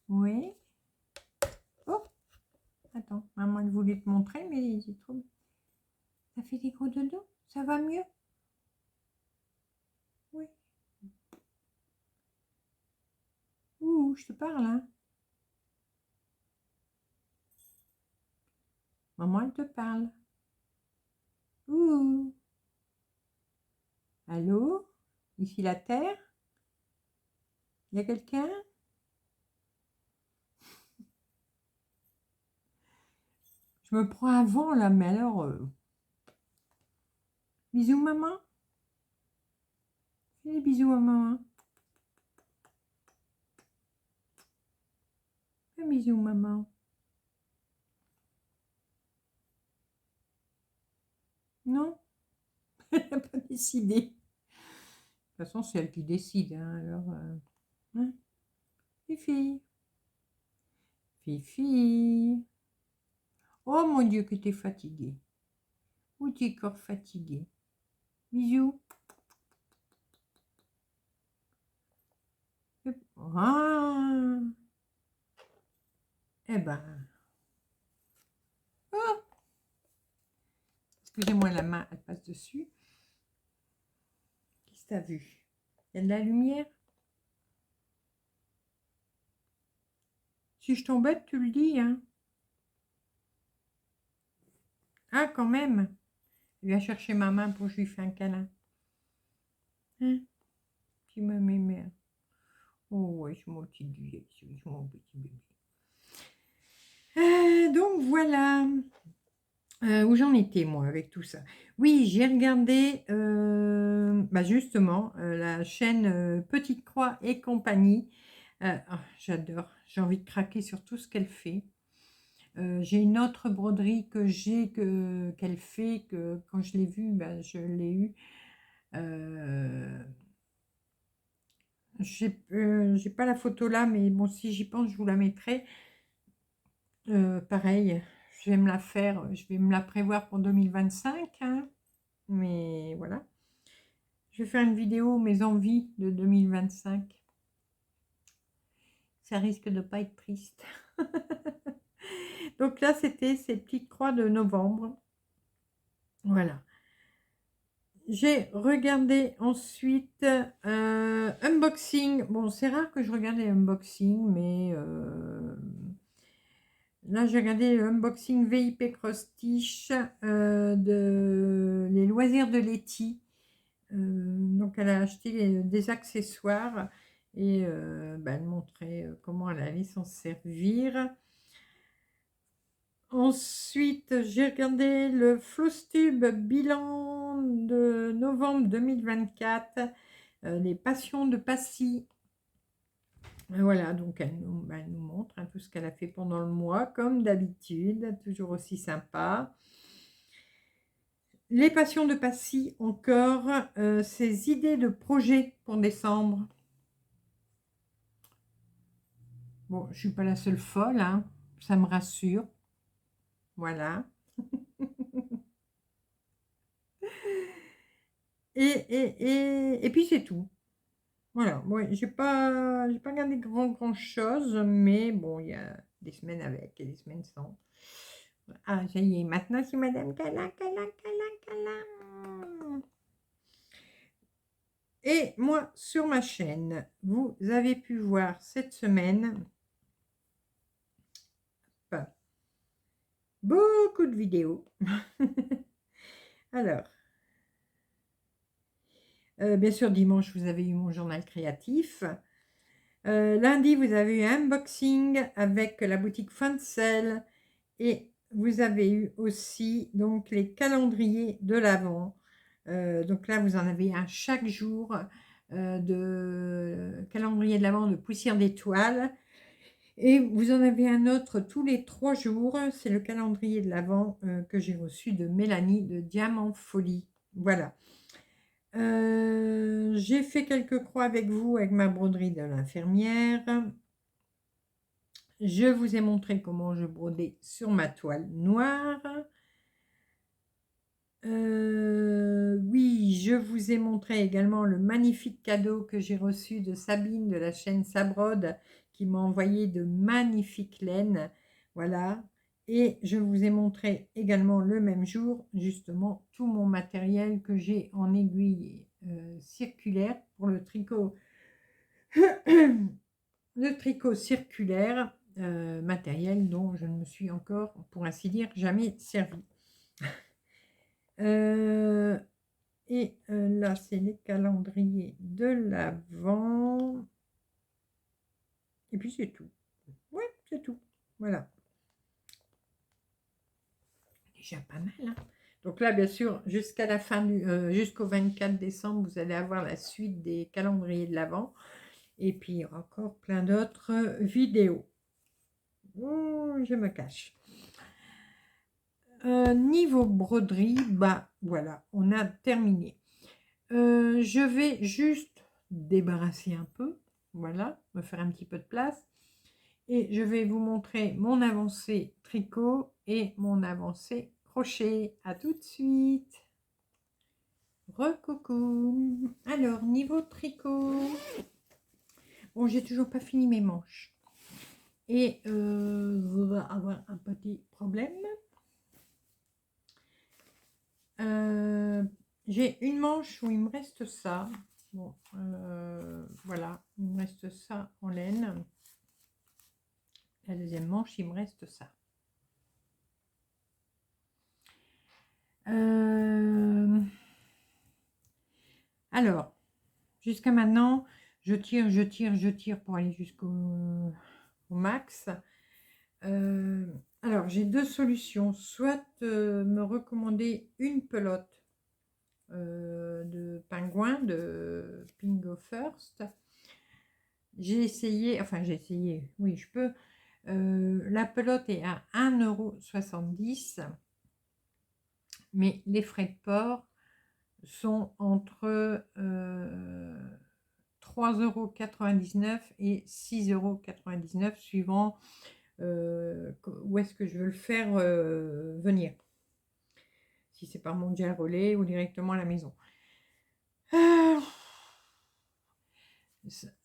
S1: Oui. Oh, attends, maman, elle voulait te montrer, mais c'est trop. T'as fait des gros dodos? Ça va mieux? Oui. Ouh, je te parle, hein. Maman, elle te parle. Ouh. Allô? Ici la Terre? Il y a quelqu'un? Je me prends un vent là, mais alors... Bisous, maman. Fais des bisous à maman. Fais bisous, maman. Non? Elle n'a pas décidé. De toute façon, c'est elle qui décide, hein, alors... hein. Fifi. Fifi. Oh mon Dieu, que t'es fatiguée. Ou tu es encore fatiguée. Bisous. Ah. Eh ben. Oh. Excusez-moi, la main, elle passe dessus. Qu'est-ce que t'as vu? Il y a de la lumière? Si je t'embête, tu le dis, hein. Ah, quand même. Il vient chercher ma main pour que je lui fasse un câlin. Hein? Tu me mets. Oh, ouais, c'est mon petit billet. C'est mon petit bébé. Donc, voilà. Où j'en étais, moi, avec tout ça. Oui, j'ai regardé, bah, justement, la chaîne Petite Croix et compagnie. Oh, j'adore. J'ai envie de craquer sur tout ce qu'elle fait. J'ai une autre broderie qu'elle fait, que quand je l'ai vue, bah, je l'ai eue. J'ai pas la photo là, mais bon, si j'y pense, je vous la mettrai. Pareil, je vais me la faire, je vais me la prévoir pour 2025, hein, mais voilà. Je vais faire une vidéo, mes envies de 2025. Ça risque de pas être triste. Donc là, c'était ces petites croix de novembre. Voilà. J'ai regardé ensuite unboxing. Bon, c'est rare que je regarde les unboxings, mais là, j'ai regardé le unboxing VIP Cross Stitch de les loisirs de Letty. Donc, elle a acheté des accessoires et bah, elle montrait comment elle allait s'en servir. Ensuite, j'ai regardé le Flosstube bilan de novembre 2024, les passions de Passy. Voilà, donc bah, elle nous montre tout ce qu'elle a fait pendant le mois, comme d'habitude, toujours aussi sympa. Les passions de Passy, encore, ses idées de projets pour décembre. Bon, je ne suis pas la seule folle, hein, ça me rassure. Voilà. Et puis c'est tout. Voilà, ouais, j'ai pas regardé grand chose, mais bon, il y a des semaines avec et des semaines sans. Ah, ça y est, maintenant c'est Madame Cala, Cala, Cala, Cala. Et moi, sur ma chaîne, vous avez pu voir cette semaine beaucoup de vidéos. Alors, bien sûr, dimanche, vous avez eu mon journal créatif. Lundi, vous avez eu un unboxing avec la boutique Fancel et vous avez eu aussi donc les calendriers de l'Avent. Donc là, vous en avez un chaque jour de calendrier de l'Avent de poussière d'étoiles. Et vous en avez un autre tous les 3 jours. C'est le calendrier de l'Avent que j'ai reçu de Mélanie de Diamant Folie. Voilà. J'ai fait quelques croix avec vous avec ma broderie de l'infirmière. Je vous ai montré comment je brodais sur ma toile noire. Oui, je vous ai montré également le magnifique cadeau que j'ai reçu de Sabine de la chaîne Sabrode qui m'a envoyé de magnifiques laines. Voilà. Et je vous ai montré également le même jour, justement, tout mon matériel que j'ai en aiguille circulaire pour le tricot. Le tricot circulaire, matériel dont je ne me suis encore, pour ainsi dire, jamais servi. Là, c'est les calendriers de l'Avent. Et puis, c'est tout. Ouais, c'est tout. Voilà. Déjà pas mal, hein. Donc là, bien sûr, jusqu'à la fin jusqu'au 24 décembre, vous allez avoir la suite des calendriers de l'Avent. Et puis, il y aura encore plein d'autres vidéos. Oh, je me cache. Niveau broderie, bah voilà, on a terminé. Je vais juste débarrasser un peu, voilà, me faire un petit peu de place. Et je vais vous montrer mon avancée tricot et mon avancée crochet. À tout de suite. Recoucou. Alors, niveau tricot, bon, j'ai toujours pas fini mes manches. Et on va avoir un petit problème. J'ai une manche où il me reste ça. Bon, voilà, il me reste ça en laine. La deuxième manche, il me reste ça. Alors, jusqu'à maintenant, je tire pour aller jusqu'au au max. Alors, j'ai deux solutions. Soit me recommander une pelote de pingouin de Pingo First. J'ai essayé, oui, je peux. La pelote est à 1,70 €, mais les frais de port sont entre 3,99 € et 6,99 € suivant où est-ce que je veux le faire venir. Si c'est par Mondial Relais ou directement à la maison.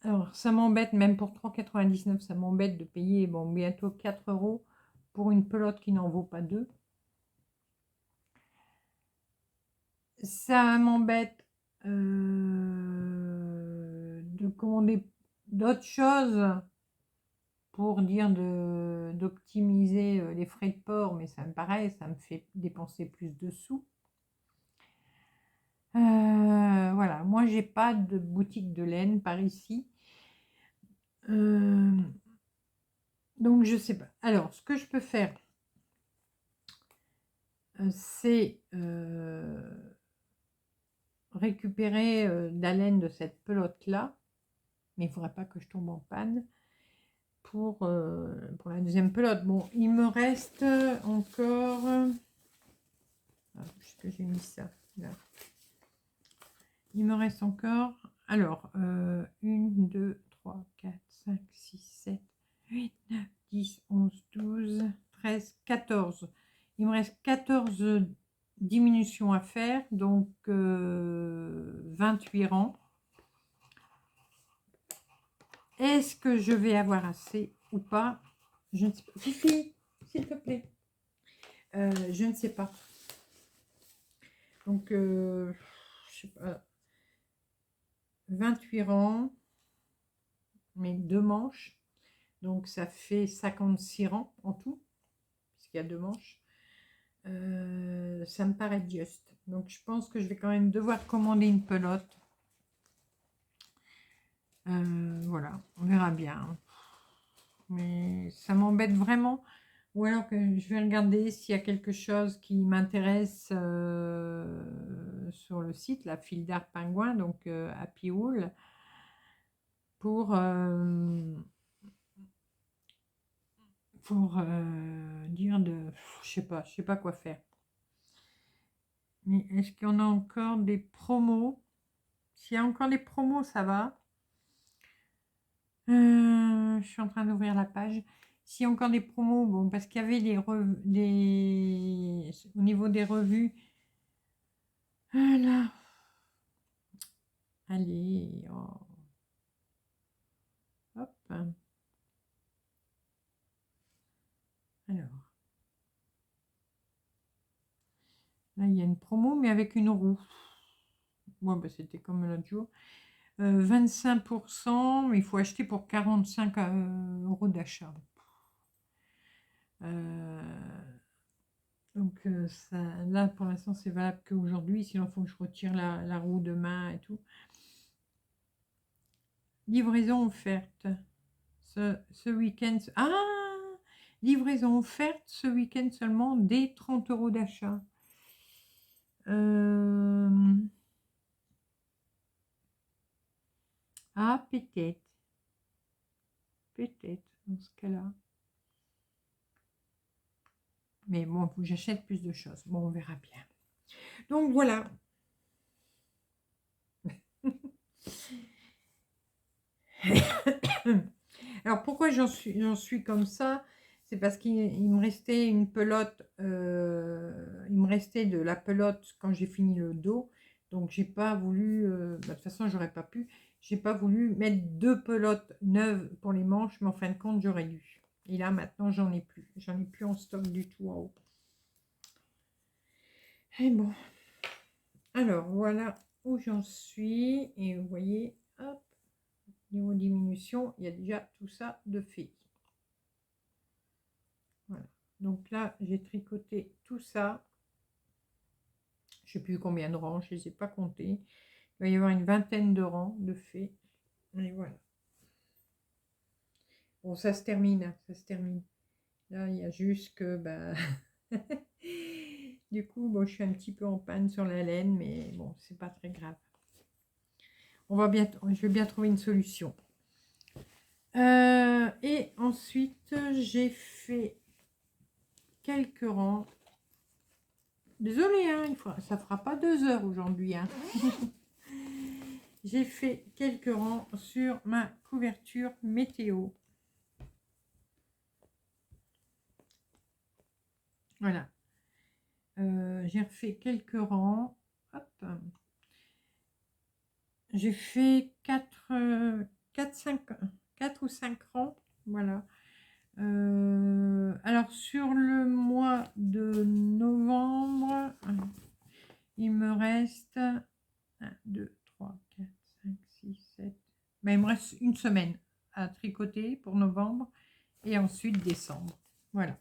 S1: Alors, ça m'embête, même pour 3,99 €, ça m'embête de payer bon, bientôt 4 € pour une pelote qui n'en vaut pas deux. Ça m'embête de commander d'autres choses pour dire d'optimiser les frais de port, mais ça me paraît, ça me fait dépenser plus de sous. Voilà, moi j'ai pas de boutique de laine par ici. Donc je sais pas. Alors, ce que je peux faire, c'est récupérer de la laine de cette pelote-là, mais il ne faudrait pas que je tombe en panne pour la deuxième pelote. Bon, il me reste encore... puisque j'ai mis ça là. Il me reste encore... Alors, 1, 2, 3, 4, 5, 6, 7, 8, 9, 10, 11, 12, 13, 14. Il me reste 14 diminutions à faire, donc 28 rangs. Est-ce que je vais avoir assez ou pas? Je ne sais pas. Fifi, s'il te plaît. Je ne sais pas. Donc, je sais pas. 28 rangs, mais 2 manches. Donc, ça fait 56 rangs en tout, puisqu'il y a 2 manches. Ça me paraît juste. Donc, je pense que je vais quand même devoir commander une pelote. Voilà, on verra bien. Mais ça m'embête vraiment. Ou alors que je vais regarder s'il y a quelque chose qui m'intéresse sur le site, la file d'art pingouin, donc Happy Wool, pour dire de... Je sais pas quoi faire. Mais est-ce qu'il y en a encore des promos? S'il y a encore des promos, ça va. Je suis en train d'ouvrir la page. S'il y a encore des promos, bon, parce qu'il y avait au niveau des revues. Voilà. Allez. Oh. Hop. Alors. Là, il y a une promo, mais avec une roue. Bon, bah, c'était comme l'autre jour. 25%, mais il faut acheter pour 45 € d'achat. Donc ça, là, pour l'instant, c'est valable qu'aujourd'hui. Sinon, il faut que je retire la roue demain et tout. Livraison offerte. Ce week-end. Ah! Livraison offerte ce week-end seulement dès 30 € d'achat. Ah, peut-être. Peut-être, dans ce cas-là. Mais bon, faut que j'achète plus de choses. Bon, on verra bien. Donc, voilà. Alors, pourquoi j'en suis comme ça? C'est parce qu'il me restait une pelote. Il me restait de la pelote quand j'ai fini le dos. Donc, j'ai pas voulu... de toute façon, j'aurais pas pu. J'ai pas voulu mettre 2 pelotes neuves pour les manches. Mais en fin de compte, j'aurais dû. Et là, maintenant, j'en ai plus. J'en ai plus en stock du tout en haut. Et bon. Alors, voilà où j'en suis. Et vous voyez, hop, niveau diminution, il y a déjà tout ça de fait. Voilà. Donc là, j'ai tricoté tout ça. sais plus combien de rangs, je ne les ai pas comptés. Il va y avoir une vingtaine de rangs de fées. Et voilà. Bon, ça se termine, hein, ça se termine. Là, il y a juste que, bah, du coup, bon, je suis un petit peu en panne sur la laine, mais bon, c'est pas très grave. Je vais bien trouver une solution. Et ensuite, j'ai fait quelques rangs. Désolée, hein, ça fera pas 2 heures aujourd'hui. Hein. J'ai fait quelques rangs sur ma couverture météo. Voilà. J'ai refait quelques rangs. Hop. J'ai fait 4 ou 5 rangs. Voilà. Alors, sur le mois de novembre, il me reste 1, 2, 3, 4, 5, 6, 7. Ben, il me reste une semaine à tricoter pour novembre et ensuite décembre. Voilà.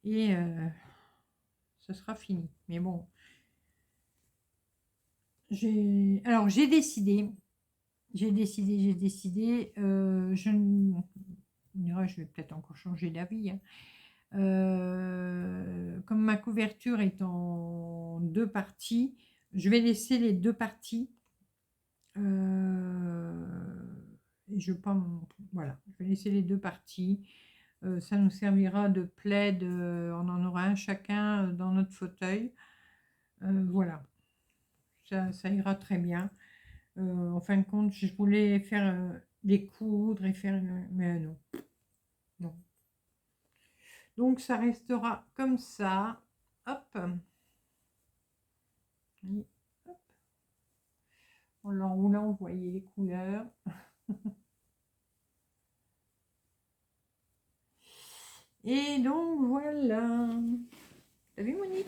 S1: Et ce sera fini. Mais bon. J'ai décidé. Je vais peut-être encore changer d'avis. Hein. Comme ma couverture est en 2 parties, je vais laisser les 2 parties. Voilà, je vais laisser les 2 parties. Ça nous servira de plaid. On en aura un chacun dans notre fauteuil. Voilà, ça ira très bien. En fin de compte, je voulais faire des coudres et faire... Mais non. Non. Donc, ça restera comme ça. Hop. Et hop. En l'enroulant, vous voyez les couleurs. Et donc, voilà. T'as vu, Monique?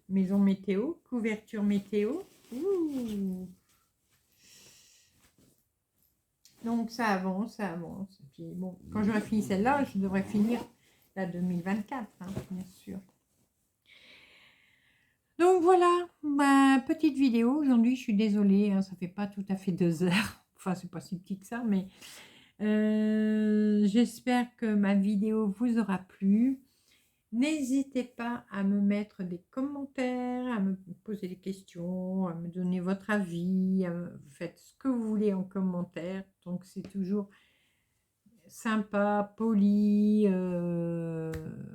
S1: Maison météo, couverture météo. Ouh. Donc, ça avance, ça avance. Et puis, bon, quand j'aurai fini celle-là, je devrais finir la 2024, hein, bien sûr. Donc voilà, ma petite vidéo. Aujourd'hui, je suis désolée, hein, ça fait pas tout à fait 2 heures. Enfin, c'est pas si petit que ça, mais j'espère que ma vidéo vous aura plu. N'hésitez pas à me mettre des commentaires, à me poser des questions, à me donner votre avis. Vous faites ce que vous voulez en commentaire. Donc, c'est toujours sympa, poli.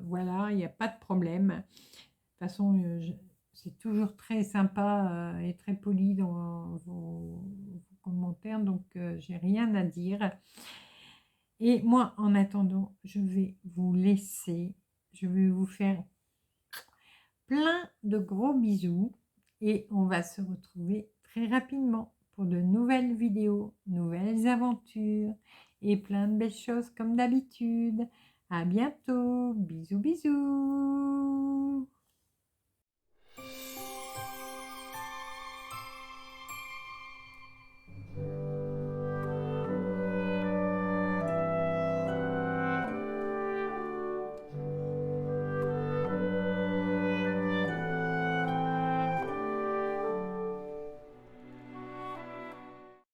S1: Voilà, il n'y a pas de problème. De toute façon, c'est toujours très sympa et très poli dans vos commentaires. Donc, j'ai rien à dire. Et moi, en attendant, je vais vous laisser. Je vais vous faire plein de gros bisous et on va se retrouver très rapidement pour de nouvelles vidéos, nouvelles aventures et plein de belles choses comme d'habitude. À bientôt. Bisous, bisous.